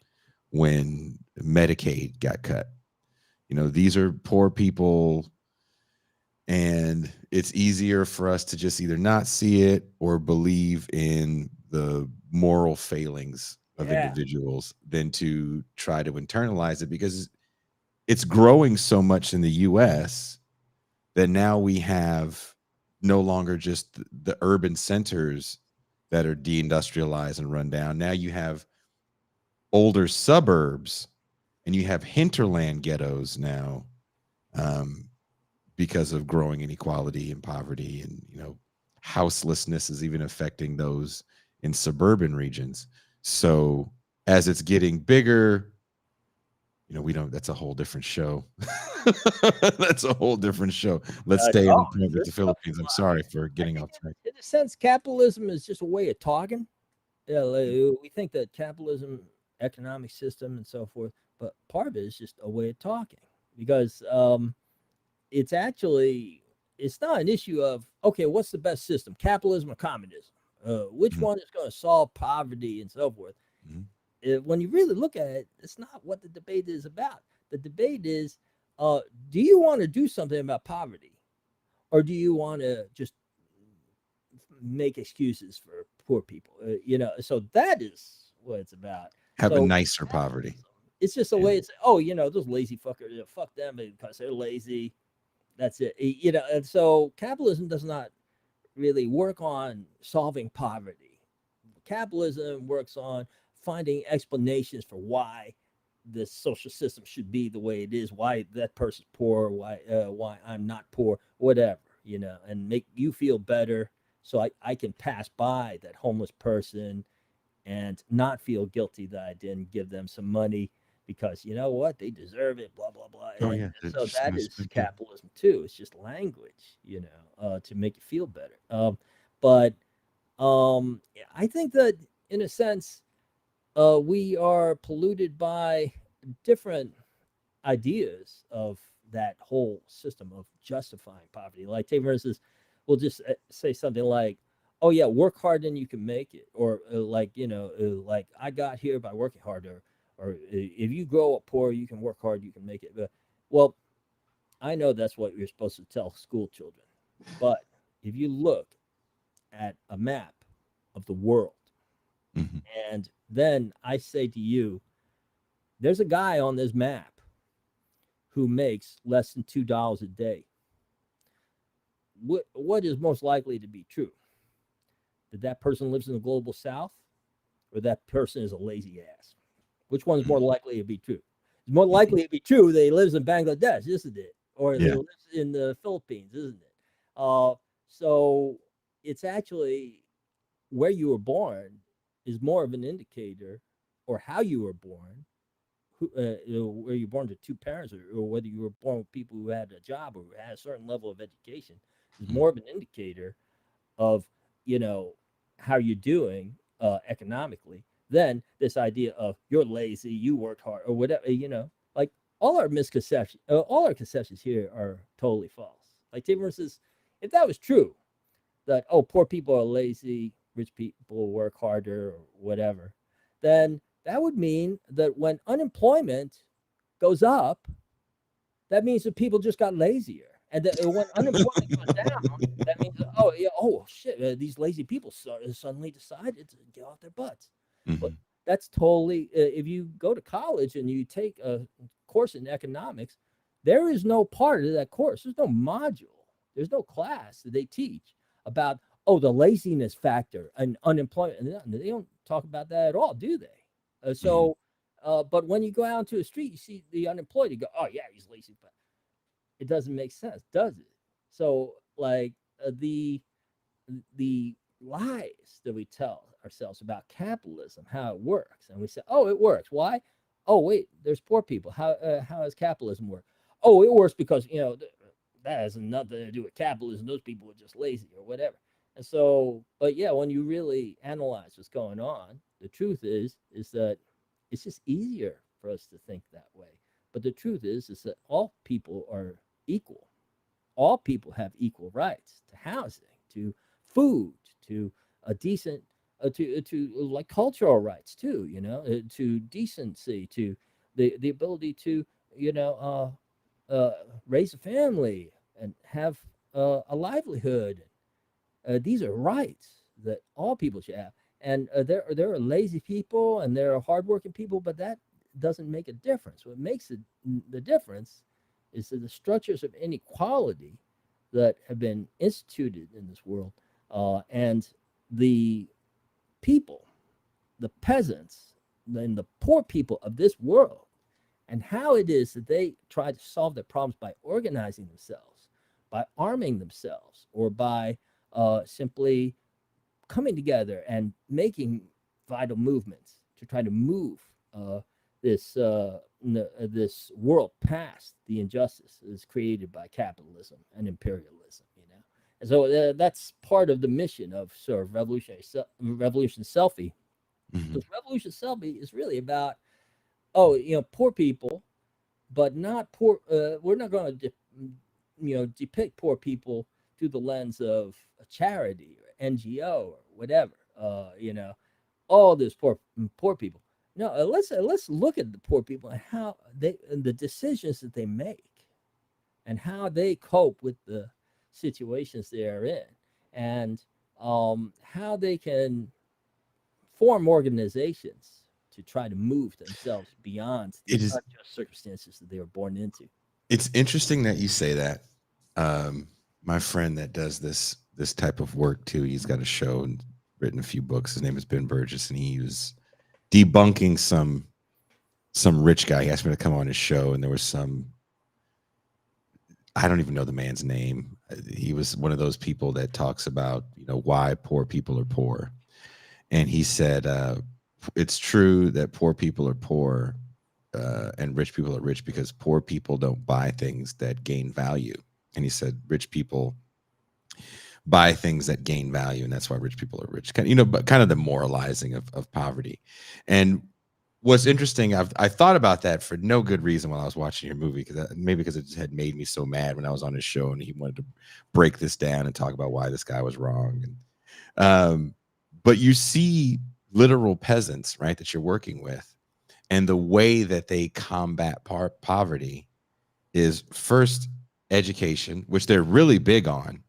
when Medicaid got cut. These are poor people, and it's easier for us to just either not see it or believe in the moral failings of Yeah. individuals than to try to internalize it, because it's growing so much in the US that now we have no longer just the urban centers that are deindustrialized and run down. Now you have older suburbs, and you have hinterland ghettos now, because of growing inequality and poverty, and houselessness is even affecting those in suburban regions. So as it's getting bigger, we don't, that's a whole different show. That's a whole different show. Let's stay on Oh, the point with the this stuff is Philippines. I'm I sorry mean, for I getting think off track. in a sense, capitalism is just a way of talking. Yeah, we think that capitalism, economic system, and so forth, but part of it is just a way of talking because it's actually it's not an issue of okay, what's the best system, capitalism or communism? Which Mhm. one is going to solve poverty and so forth? Mhm. When you really look at it, it's not what the debate is about. The debate is, do you want to do something about poverty, or do you want to just make excuses for poor people? So that is what it's about. Have a So nicer poverty. it's just a Yeah. way it's oh, those lazy fuckers, fuck them because they're lazy. That's it. And so capitalism does not really work on solving poverty. Capitalism works on finding explanations for why the social system should be the way it is, why that person's poor, why I'm not poor, whatever, and make you feel better so I can pass by that homeless person and not feel guilty that I didn't give them some money because you know what, they deserve it, blah blah blah. Oh And yeah, they're so just that gonna is spend it. capitalism too. It's just language, to make you feel better. But I think that in a sense, we are polluted by different ideas of that whole system of justifying poverty. Like, take for instance, we'll just say something like, "Oh yeah, work hard and you can make it," or like I got here by working harder, or if you grow up poor, you can work hard, you can make it. Well, I know that's what you're supposed to tell school children, but if you look at a map of the world, Mhm. and then I say to you, there's a guy on this map who makes less than $2 a day. What is most likely to be true? That that person lives in the global south, or that person is a lazy ass? Which one is more likely to be true? It's more Mhm. likely to be true that he lives in Bangladesh, isn't it? Or he Yeah. lives in the Philippines, isn't it? Uh, so it's actually where you were born is more of an indicator, or how you were born, where you're born to two parents, or whether you were born with people who had a job or had a certain level of education, is Mm, more of an indicator of, you know, how you're doing economically than this idea of you're lazy, you worked hard, or whatever. Like all our conceptions here are totally false. Like, take for instance, if that was true, that, oh, poor people are lazy, rich people work harder, or whatever, then that would mean that when unemployment goes up, that means that people just got lazier. And that when unemployment goes down, that means, oh, yeah, oh, shit, these lazy people suddenly decided to get off their butts. But mhm, that's totally, if you go to college and you take a course in economics, there is no part of that course, there's no module, there's no class that they teach about, oh, the laziness factor and unemployment. And they don't talk about that at all, do they? mhm. But when you go out into the street, you see the unemployed, you go, oh, yeah, he's lazy. But it doesn't make sense, does it? So, like, the lies that we tell ourselves about capitalism, how it works, and we say, oh, it works. Why? Oh, wait, there's poor people. How does capitalism work? Oh, it works because, that has nothing to do with capitalism. Those people are just lazy or whatever. And so, but yeah, when you really analyze what's going on, the truth is that it's just easier for us to think that way. But the truth is that all people are equal. All people have equal rights to housing, to food, to a decent, to like cultural rights too. To decency, to the ability to, you know, uh, raise a family and have a livelihood. These are rights that all people should have. And there are lazy people and there are hardworking people, but that doesn't make a difference. What makes the difference is that the structures of inequality that have been instituted in this world, and the people, the peasants, and the poor people of this world, and how it is that they try to solve their problems by organizing themselves, by arming themselves, or by simply coming together and making vital movements to try to move this world past the injustice that is created by capitalism and imperialism. And so that's part of the mission of sort of Revolution Selfie. Mhm. Because Revolution Selfie is really about, oh, poor people, but not poor. We're not going to depict poor people through the lens of a charity or NGO or whatever. All those poor people. No, let's look at the poor people and how they and the decisions that they make and how they cope with the situations they are in, and how they can form organizations to try to move themselves beyond It the is. unjust circumstances that they were born into. It's interesting that you say that. My friend that does this type of work too. He's got a show and written a few books. His name is Ben Burgess, and he was debunking some rich guy. He asked me to come on his show, and there was some, I don't even know the man's name. He was one of those people that talks about, why poor people are poor. And he said, it's true that poor people are poor, and rich people are rich because poor people don't buy things that gain value. And he said rich people buy things that gain value, and that's why rich people are rich. But kind of the moralizing of poverty. And what's interesting, I thought about that for no good reason while I was watching your movie, because maybe because it just had made me so mad when I was on his show and he wanted to break this down and talk about why this guy was wrong. And but you see literal peasants, right, that you're working with, and the way that they combat poverty is first education, which they're really big on.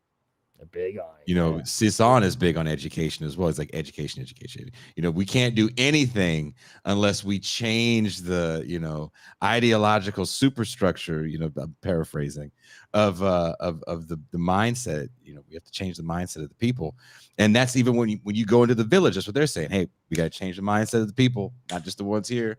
A big on, yeah. Cezanne is big on education as well. It's like education, education. We can't do anything unless we change the, ideological superstructure, I'm paraphrasing, of the mindset. We have to change the mindset of the people. And that's even when you go into the village, that's what they're saying. Hey, we got to change the mindset of the people, not just the ones here.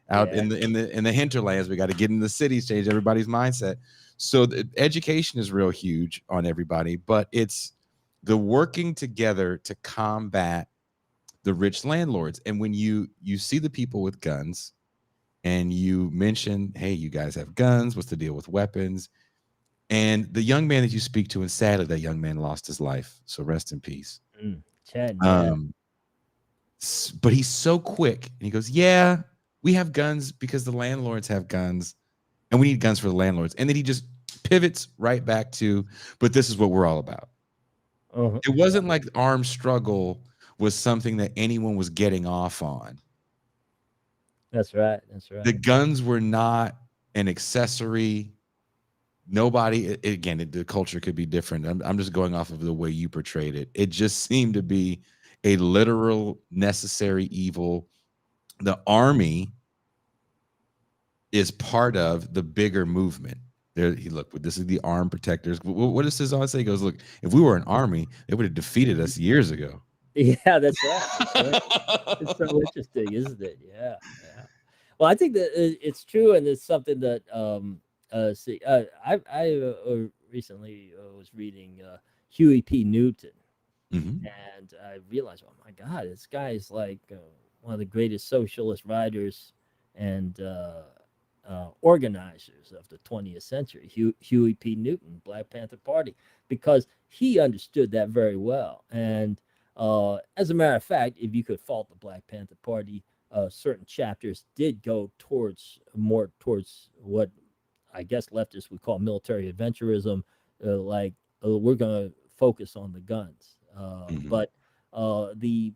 out Yeah. in the hinterlands. We got to get in the cities, change everybody's mindset. So the education is real huge on everybody, but it's the working together to combat the rich landlords. And when you see the people with guns and you mention, hey, you guys have guns, what's the deal with weapons? And the young man that you speak to, and sadly that young man lost his life, so rest in peace. Chad, yeah. um but he's so quick, and he goes, yeah, we have guns because the landlords have guns, and we need guns for the landlords. And then he just pivots right back to, but this is what we're all about. It Yeah, wasn't like armed struggle was something that anyone was getting off on. that's right. That's The right. guns were not an accessory. Nobody, again, the culture could be different. I'm just going off of the way you portrayed it. It just seemed to be a literal necessary evil. The army is part of the bigger movement. There, he look. This is the armed protectors. What does Cezanne say? He goes, look, if we were an army, they would have defeated us years ago. Yeah, that's right. That's right. It's so interesting, isn't it? Yeah, yeah. Well, I think that it's true, and it's something that see, I recently was reading Huey P. Newton, Mhm. and I realized, oh my God, this guy is like one of the greatest socialist writers and organizers of the 20th century, Huey P. Newton, Black Panther Party, because he understood that very well. And as a matter of fact, if you could fault the Black Panther Party, certain chapters did go towards more towards what I guess leftists would call military adventurism, like we're going to focus on the guns. Mhm. But the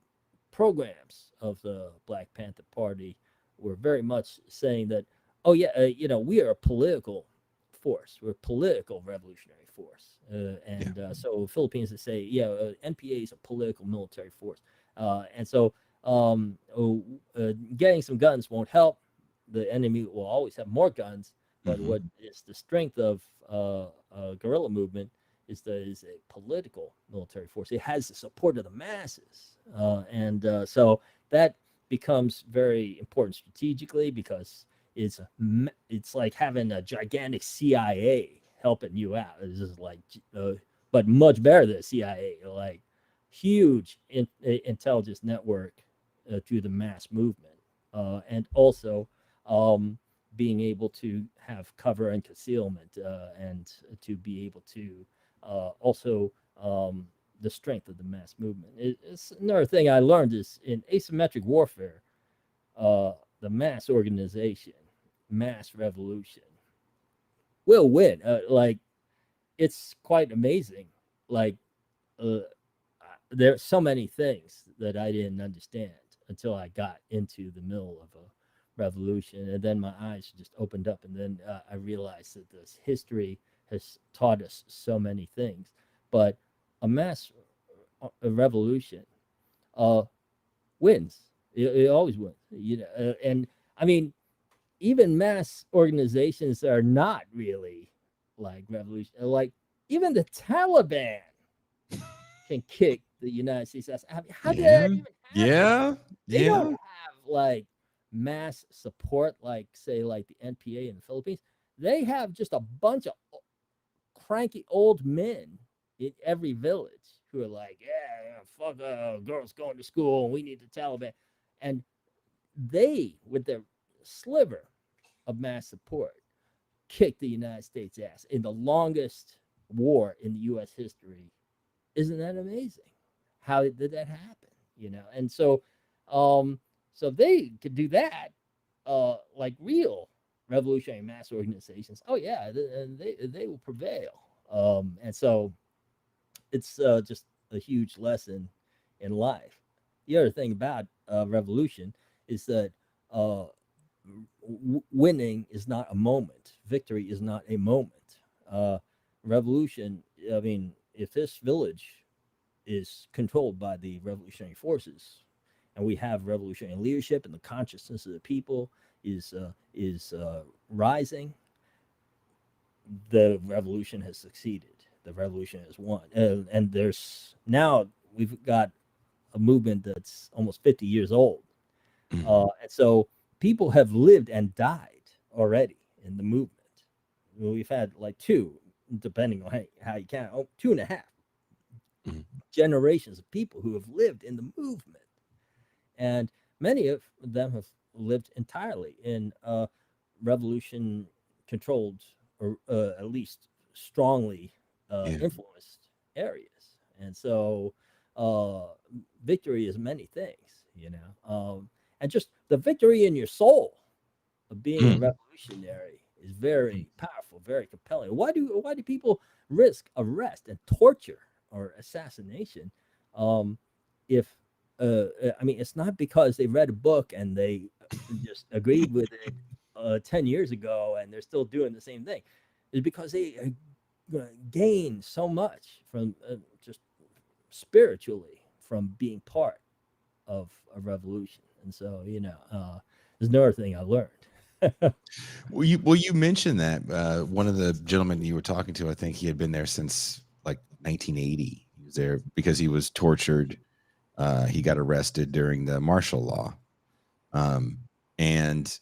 programs of the Black Panther Party were very much saying that, oh yeah, we are a political force. We're a political revolutionary force, Yeah. and so Philippines would say, yeah, NPA is a political military force, and so getting some guns won't help. The enemy will always have more guns, but Mhm. what is the strength of guerrilla movement is a political military force. It has the support of the masses, and so that becomes very important strategically because it's like having a gigantic CIA helping you out. It's just like, but much better than CIA, like huge intelligence network to the mass movement, and also um, being able to have cover and concealment, and to be able to also the strength of the mass movement. It's another thing I learned is in asymmetric warfare, the mass organization, mass revolution will win. Like it's quite amazing. Like uh, there's so many things that I didn't understand until I got into the middle of a revolution, and then my eyes just opened up, and then I realized that this history has taught us so many things. But a mass a revolution uh, wins. It always wins. And I mean, even mass organizations that are not really like revolution, like even the Taliban can kick the United States ass. I mean, how did Yeah. that even happen? Yeah. They don't Yeah. have like mass support, like say like the NPA in the Philippines. They have just a bunch of cranky old men in every village who are like, yeah, fuck girls going to school, and we need the Taliban. And they, with their sliver of mass support, kicked the United States ass in the longest war in the U.S. history. Isn't that amazing? How did that happen? And um, so if they could do that, like real revolutionary mass organizations, oh yeah, they will prevail. And so it's just a huge lesson in life. The other thing about revolution is that uh, winning is not a moment. Victory is not a moment. Revolution. I mean, if this village is controlled by the revolutionary forces, and we have revolutionary leadership, and the consciousness of the people is rising, the revolution has succeeded. The revolution has won, and there's now we've got a movement that's almost 50 years old, Mhm. and so people have lived and died already in the movement. We've had like two, depending on how you count, 2.5 Mhm. generations of people who have lived in the movement. And many of them have lived entirely in revolution controlled, or at least strongly Yeah. influenced areas. And so uh, victory is many things, and just the victory in your soul of being a Mm. revolutionary is very powerful, very compelling. Why do people risk arrest and torture or assassination? If I mean, it's not because they read a book and they just agreed with it 10 years ago and they're still doing the same thing. It's because they gain so much from just spiritually from being part of a revolution. And so, there's another thing I learned. Well, you mentioned that one of the gentlemen you were talking to, I think he had been there since like 1980. He was there because he was tortured. He got arrested during the martial law, um, and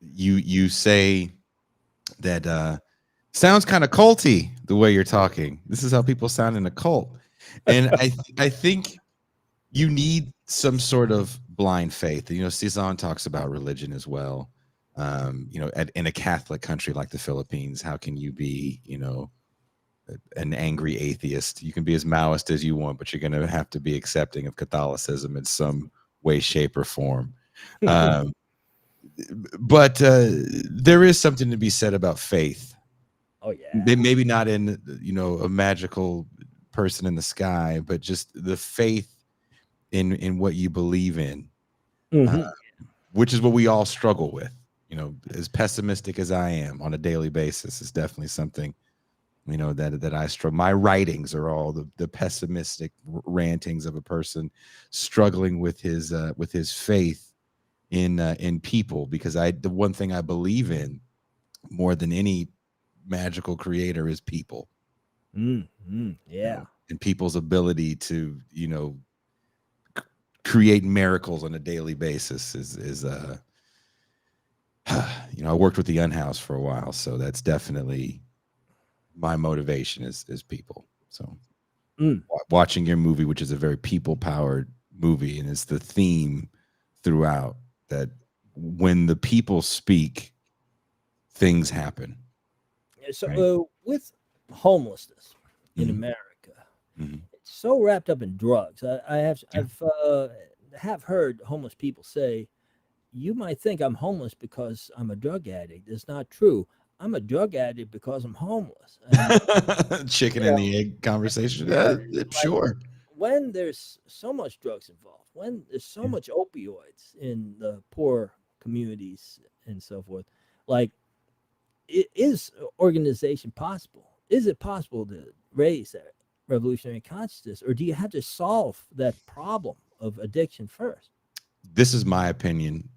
you say that sounds kind of culty the way you're talking. This is how people sound in a cult, and I think you need some sort of blind faith. Cezanne talks about religion as well. In a Catholic country like the Philippines, how can you be, an angry atheist? You can be as Maoist as you want, but you're going to have to be accepting of Catholicism in some way, shape, or form. Um, but there is something to be said about faith. Oh yeah. Maybe not in, a magical person in the sky, but just the faith in what you believe in, uh, Hmm. which is what we all struggle with. As pessimistic as I am on a daily basis, is definitely something that I struggle. My writings are all the pessimistic rantings of a person struggling with his faith in people, because the one thing I believe in more than any magical creator is people. Yeah. And people's ability to create miracles on a daily basis is I worked with the Unhouse for a while, so that's definitely my motivation is people. So Mm. watching your movie, which is a very people powered movie, and it's the theme throughout, that when the people speak, things happen. So Right. with homelessness in Mhm. America, Mhm. it's so wrapped up in drugs. I have Yeah. have heard homeless people say, "You might think I'm homeless because I'm a drug addict. It's not true. I'm a drug addict because I'm homeless." And Chicken you and know, the egg conversation. yeah, like Sure. when there's so much drugs involved, when there's so Yeah. much opioids in the poor communities and so forth, like, is organization possible? Is it possible to raise that revolutionary consciousness, or do you have to solve that problem of addiction first? This is my opinion,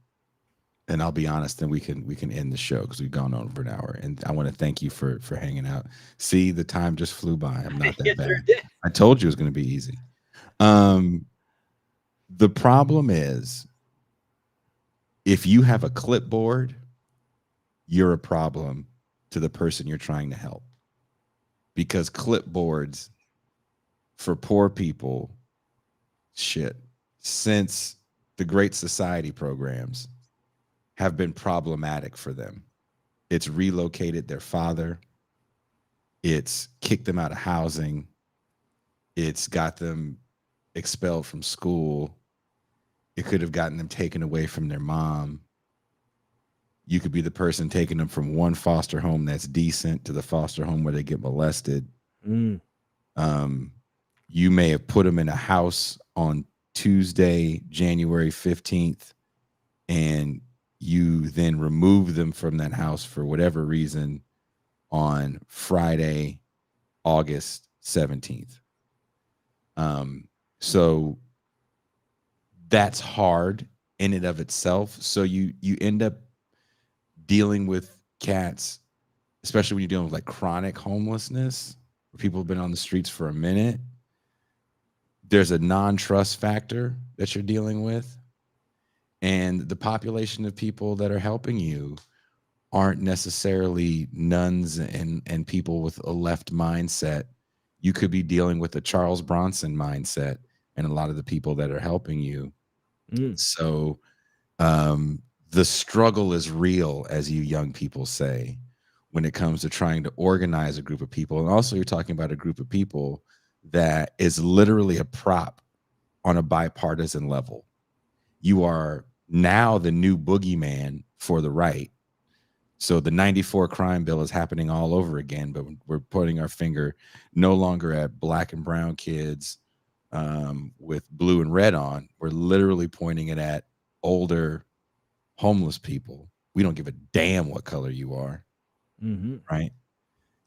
and I'll be honest, then we can end the show because we've gone on for an hour. And I want to thank you for hanging out. See, the time just flew by. I'm not that It sure bad. did. I told you it was going to be easy. Um, the problem is, if you have a clipboard, you're a problem to the person you're trying to help, because clipboards for poor people, shit, since the Great Society programs, have been problematic for them. It's relocated their father. It's kicked them out of housing. It's got them expelled from school. It could have gotten them taken away from their mom. You could be the person taking them from one foster home that's decent to the foster home where they get molested. Mm. Um, you may have put them in a house on Tuesday, January 15th, and you then remove them from that house for whatever reason on Friday, August 17th. So that's hard in and of itself. So you end up dealing with cats, especially when you're dealing with like chronic homelessness, where people have been on the streets for a minute. There's a non-trust factor that you're dealing with. And the population of people that are helping you aren't necessarily nuns and people with a left mindset. You could be dealing with a Charles Bronson mindset and a lot of the people that are helping you. So the struggle is real, as you young people say, when it comes to trying to organize a group of people. And also you're talking about a group of people that is literally a prop on a bipartisan level. You are now the new boogeyman for the right. So the 94 crime bill is happening all over again, but we're putting our finger no longer at black and brown kids with blue and red on. We're literally pointing it at older homeless people. We don't give a damn what color you are, right?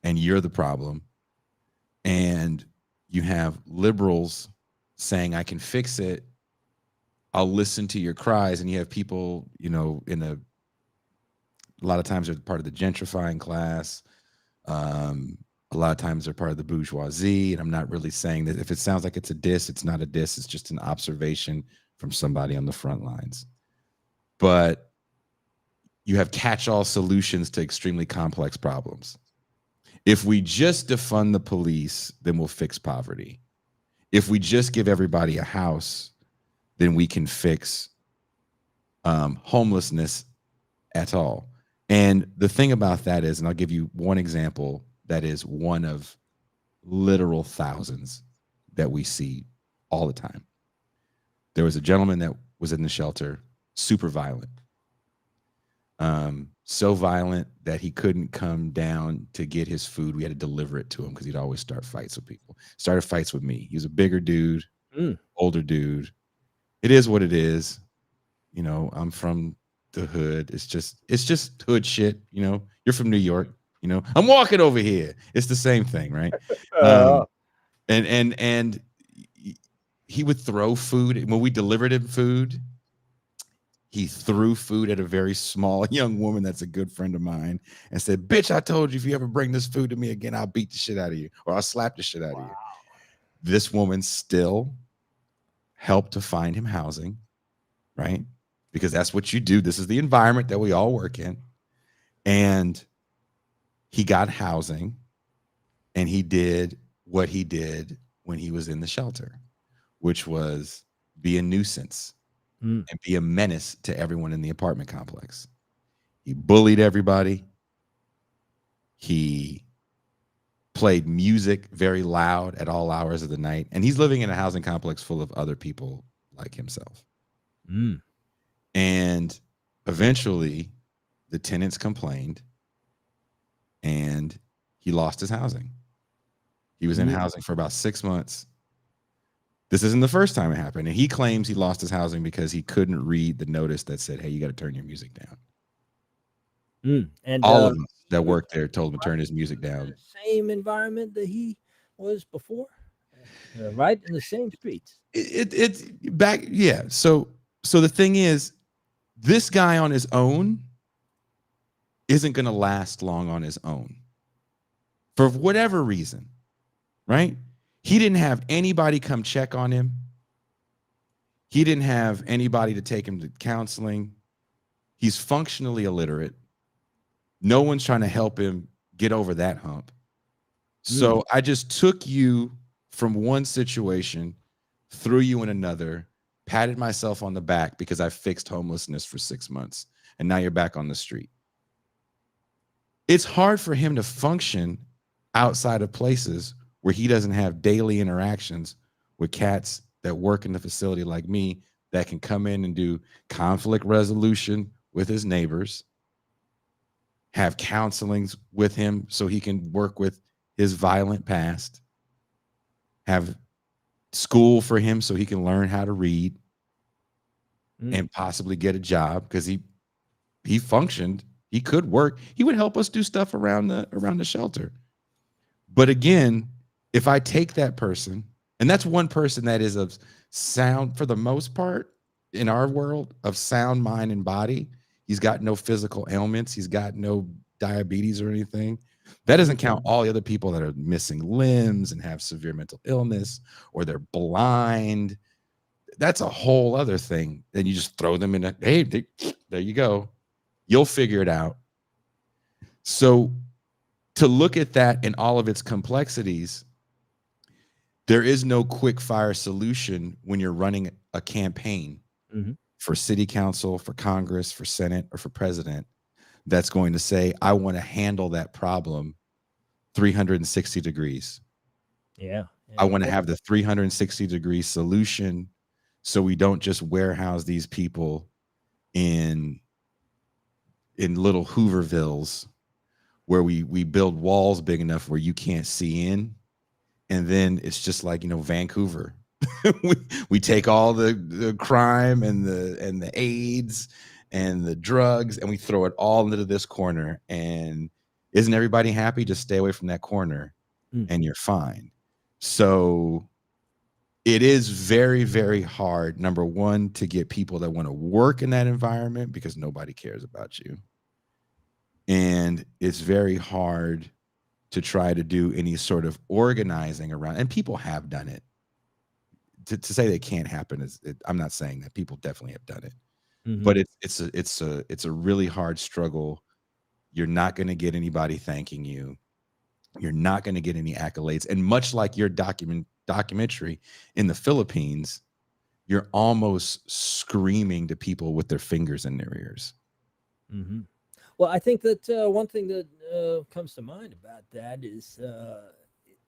And you're the problem. And you have liberals saying, I can fix it. I'll listen to your cries. And you have people, you know, a lot of times they're part of the gentrifying class. A lot of times they're part of the bourgeoisie. And I'm not really saying that if it sounds like it's a diss, it's not a diss. It's just an observation from somebody on the front lines. But you have catch-all solutions to extremely complex problems. If we just defund the police, then we'll fix poverty. If we just give everybody a house, then we can fix homelessness at all. And the thing about that is, and I'll give you one example that is one of literal thousands that we see all the time. There was a gentleman that was in the shelter, super violent. So violent that he couldn't come down to get his food. We had to deliver it to him because he'd always start fights with people. Started fights with me. He was a bigger dude, older dude. It is what it is. You know, I'm from the hood. It's just hood shit. You know, you're from New York. You know, I'm walking over here. It's the same thing, right? And he would throw food when we delivered him food. He threw food at a very small young woman that's a good friend of mine and said, bitch, I told you if you ever bring this food to me again, I'll beat the shit out of you or I'll slap the shit out of you. This woman still helped to find him housing, right? Because that's what you do. This is the environment that we all work in. And he got housing and he did what he did when he was in the shelter, which was be a nuisance. And be a menace to everyone in the apartment complex. He bullied everybody. He played music very loud at all hours of the night. And he's living in a housing complex full of other people like himself. And eventually the tenants complained and he lost his housing. He was in housing for about 6 months. This isn't the first time it happened. And he claims he lost his housing because he couldn't read the notice that said, hey, you got to turn your music down. And all of us that worked there told him to turn his music down. Same environment that he was before, right? In the same streets. It's back. Yeah. So the thing is, this guy on his own isn't going to last long on his own for whatever reason, right? He didn't have anybody come check on him. He didn't have anybody to take him to counseling. He's functionally illiterate. No one's trying to help him get over that hump. So I just took you from one situation, threw you in another, patted myself on the back because I fixed homelessness for 6 months, and now you're back on the street. It's hard for him to function outside of places where he doesn't have daily interactions with cats that work in the facility like me that can come in and do conflict resolution with his neighbors, have counselings with him so he can work with his violent past, have school for him so he can learn how to read and possibly get a job because he functioned. He could work. He would help us do stuff around the shelter. But again, if I take that person, and that's one person that is of sound, for the most part, in our world, of sound mind and body. He's got no physical ailments. He's got no diabetes or anything. That doesn't count all the other people that are missing limbs and have severe mental illness, or they're blind. that's a whole other thing. Then you just throw them in a, hey, there you go. You'll figure it out. So to look at that in all of its complexities, there is no quick fire solution when you're running a campaign Mm-hmm. for city council, for Congress, for Senate, or for president that's going to say, I want to handle that problem 360 degrees. Yeah. I Yeah. want to have the 360-degree solution so we don't just warehouse these people in little Hoovervilles where we build walls big enough where you can't see in, and then it's just like, Vancouver. we take all the crime and the AIDS and the drugs and we throw it all into this corner, and isn't everybody happy? Just stay away from that corner Mm-hmm. and you're fine. So it is very, very hard, number one, to get people that want to work in that environment because nobody cares about you. And it's very hard to try to do any sort of organizing around, and people have done it. To say they can't happen I'm not saying that. People definitely have done it, Mm-hmm. but it's a really hard struggle. You're not going to get anybody thanking you. You're not going to get any accolades. And much like your documentary in the Philippines, you're almost screaming to people with their fingers in their ears. Mm-hmm. Well, I think that one thing that comes to mind about that is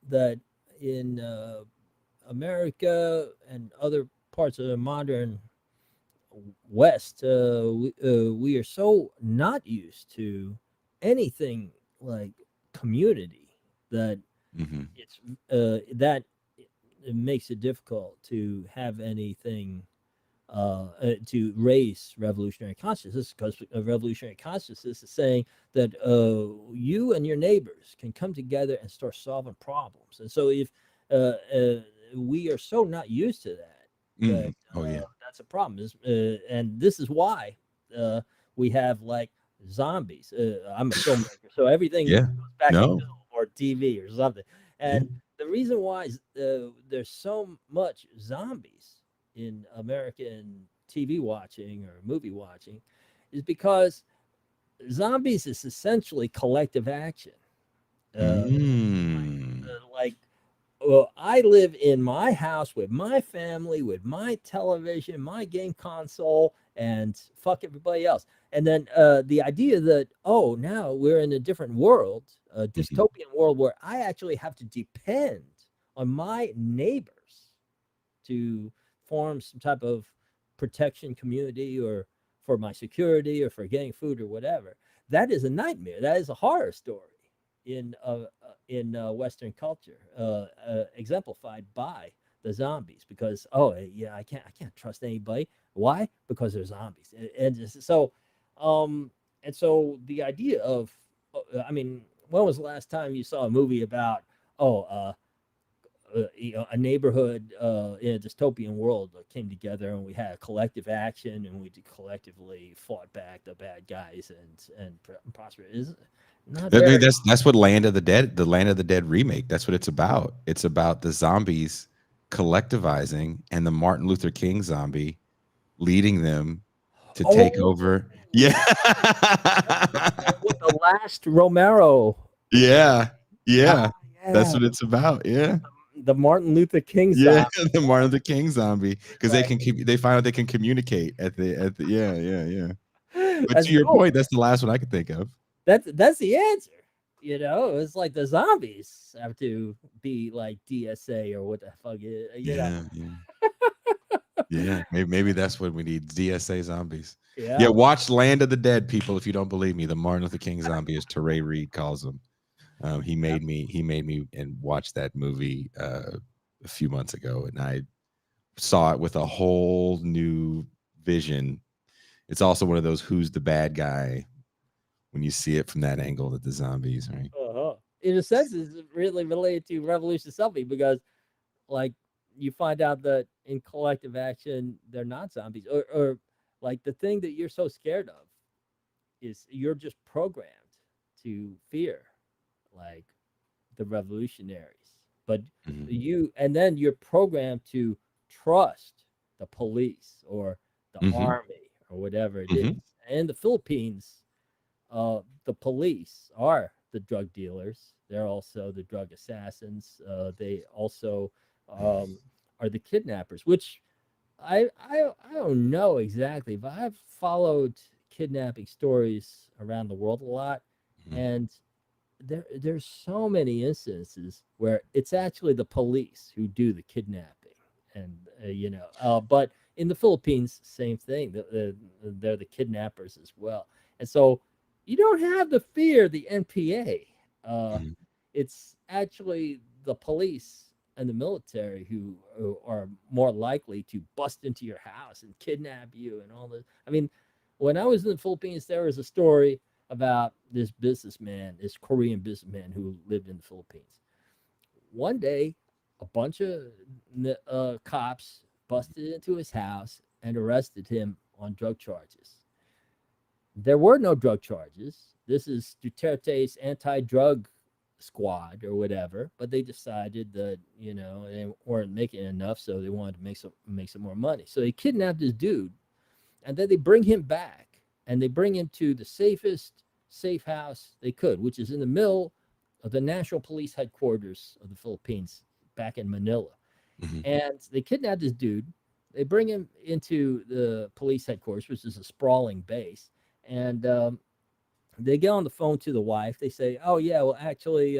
that in America and other parts of the modern West, we are so not used to anything like community that Mm-hmm. it's that it makes it difficult to have anything to raise revolutionary consciousness, because revolutionary consciousness is saying that you and your neighbors can come together and start solving problems. And so if we are so not used to that, Mm-hmm. that Oh yeah. that's a problem. And this is why uh, we have like zombies. I'm a filmmaker, so everything Yeah. goes back to No. film or TV or something. Yeah. And the reason why there's so much zombies in American TV watching or movie watching is because zombies is essentially collective action. Mm. Like, well, I live in my house with my family, with my television, my game console, and fuck everybody else. And then the idea that, oh, now we're in a different world, a Mm-hmm. dystopian world where I actually have to depend on my neighbors to form some type of protection community or for my security or for getting food or whatever. That is a nightmare. That is a horror story in Western culture, exemplified by the zombies. Because yeah, I can't trust anybody. Why? Because they're zombies. And so the idea of, I mean, when was the last time you saw a movie about a neighborhood in a dystopian world that came together and we had a collective action and we collectively fought back the bad guys and prospered? Is not very. That's what the Land of the Dead remake. That's what it's about. It's about the zombies collectivizing and the Martin Luther King zombie leading them to take Oh, over. Yeah. with the last Romero. Yeah. Ah, Yeah. That's yeah, what it's about. Yeah. the Martin Luther King Yeah, zombie. the Martin Luther King zombie, because Like, they find out they can communicate at the yeah, yeah, yeah. But that's to your dope. point, that's the last one I could think of. That's the answer. It's like the zombies have to be like DSA or what the fuck is. Yeah, yeah. Yeah, maybe that's what we need. DSA zombies. Yeah, Yeah. watch Land of the Dead, people. If you don't believe me, the Martin Luther King zombie, as Teray Reed calls him. He made me and watch that movie a few months ago, and I saw it with a whole new vision. It's also one of those who's the bad guy when you see it from that angle, that the zombies, right? Uh-huh. In a sense, it's really related to Revolution Selfie because, like, you find out that in collective action, they're not zombies, or like the thing that you're so scared of is you're just programmed to fear, like the revolutionaries, but Mhm. and then you're programmed to trust. the police or the Mm-hmm. army or whatever it is. Mm-hmm. And in the Philippines, the police are the drug dealers. They're also the drug assassins. They also are the kidnappers, which I don't know exactly, but I've followed kidnapping stories around the world a lot, and there's so many instances where it's actually the police who do the kidnapping, and but in the Philippines, same thing. They're the kidnappers as well, and so you don't have to fear the NPA. Mm-hmm. It's actually the police and the military who are more likely to bust into your house and kidnap you and all this. I mean, when I was in the Philippines, there was a story about this businessman, this Korean businessman who lived in the Philippines. One day, a bunch of cops busted into his house and arrested him on drug charges. There were no drug charges. This is Duterte's anti-drug squad or whatever, but they decided that they weren't making enough, so they wanted to make some more money. So they kidnapped this dude, and then they bring him back, and they bring him to the safest safe house they could, which is in the middle of the National Police headquarters of the Philippines, back in Manila. Mm-hmm. And they kidnapped this dude. They bring him into the police headquarters, which is a sprawling base, and they get on the phone to the wife. They say, "Oh yeah, well actually,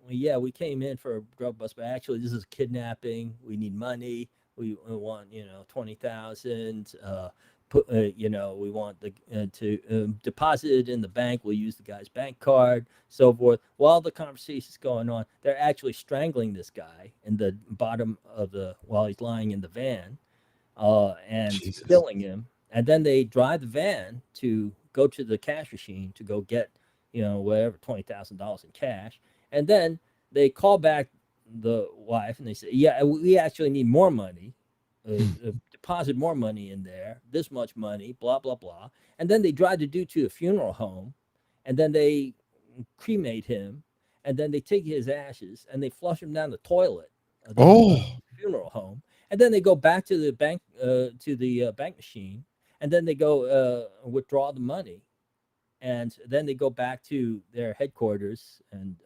we came in for a drug bust, but actually this is kidnapping. We need money. We want 20,000. We want to deposit it in the bank. We'll use the guy's bank card, so forth." While the conversation's going on, they're actually strangling this guy in the bottom of while he's lying in the van, and Jesus. killing him. And then they drive the van to go to the cash machine to go get, whatever, $20,000 in cash. And then they call back the wife and they say, "Yeah, we actually need more money. Deposit more money in there, this much money, blah, blah, blah." And then they drive the dude to a funeral home, and then they cremate him, and then they take his ashes and they flush him down the toilet of the funeral home. And then they go back to the bank machine, and then they go withdraw the money, and then they go back to their headquarters and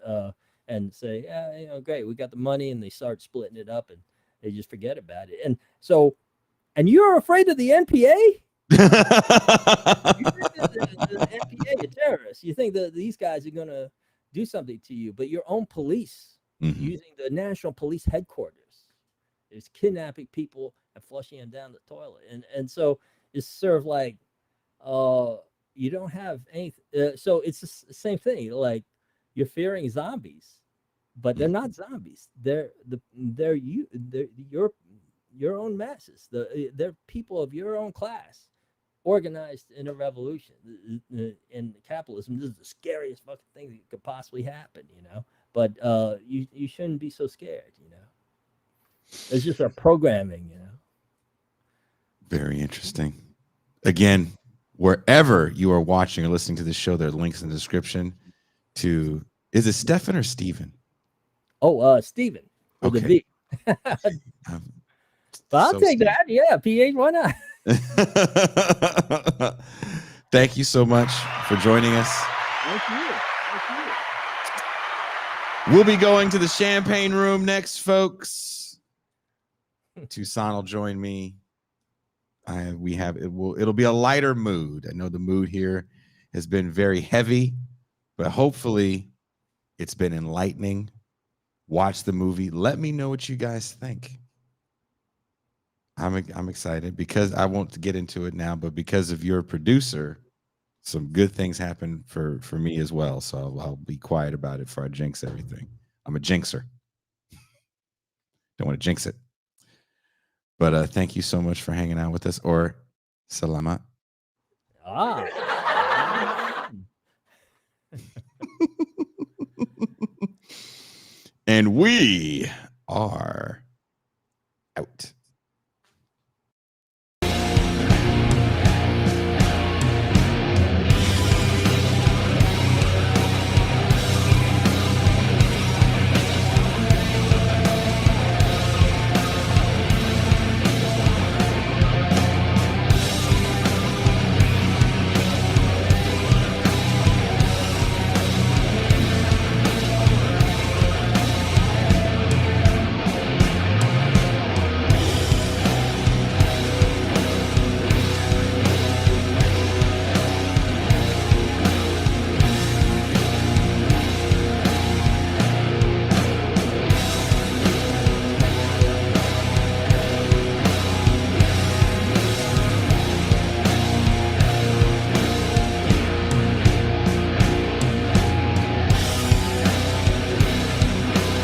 say, "Yeah, great, we got the money," and they start splitting it up, and they just forget about it. And so, and you're afraid of the NPA? You think that the NPA are terrorists? You think that these guys are gonna do something to you? But your own police, using the National Police headquarters, is kidnapping people and flushing them down the toilet, and so it's sort of like, you don't have anything. So it's the same thing. Like, you're fearing zombies, but they're not zombies. They're your own masses. They're people of your own class, organized in a revolution. In capitalism, this is the scariest fucking thing that could possibly happen. But you shouldn't be so scared. It's just our programming. Very interesting. Again, wherever you are watching or listening to this show, there are links in the description to, is it Stefan or Steven? Oh, Stephen with a V. But I'll take that. Yeah, PH, why not? Thank you so much for joining us. Thank you. We'll be going to the champagne room next, folks. Tucson will join me. It'll be a lighter mood. I know the mood here has been very heavy, but hopefully it's been enlightening. Watch the movie. Let me know what you guys think. I'm excited because I won't get into it now, but because of your producer, some good things happen for me as well. So I'll be quiet about it before I jinx everything. I'm a jinxer. Don't want to jinx it. But thank you so much for hanging out with us. Or salamat. And we are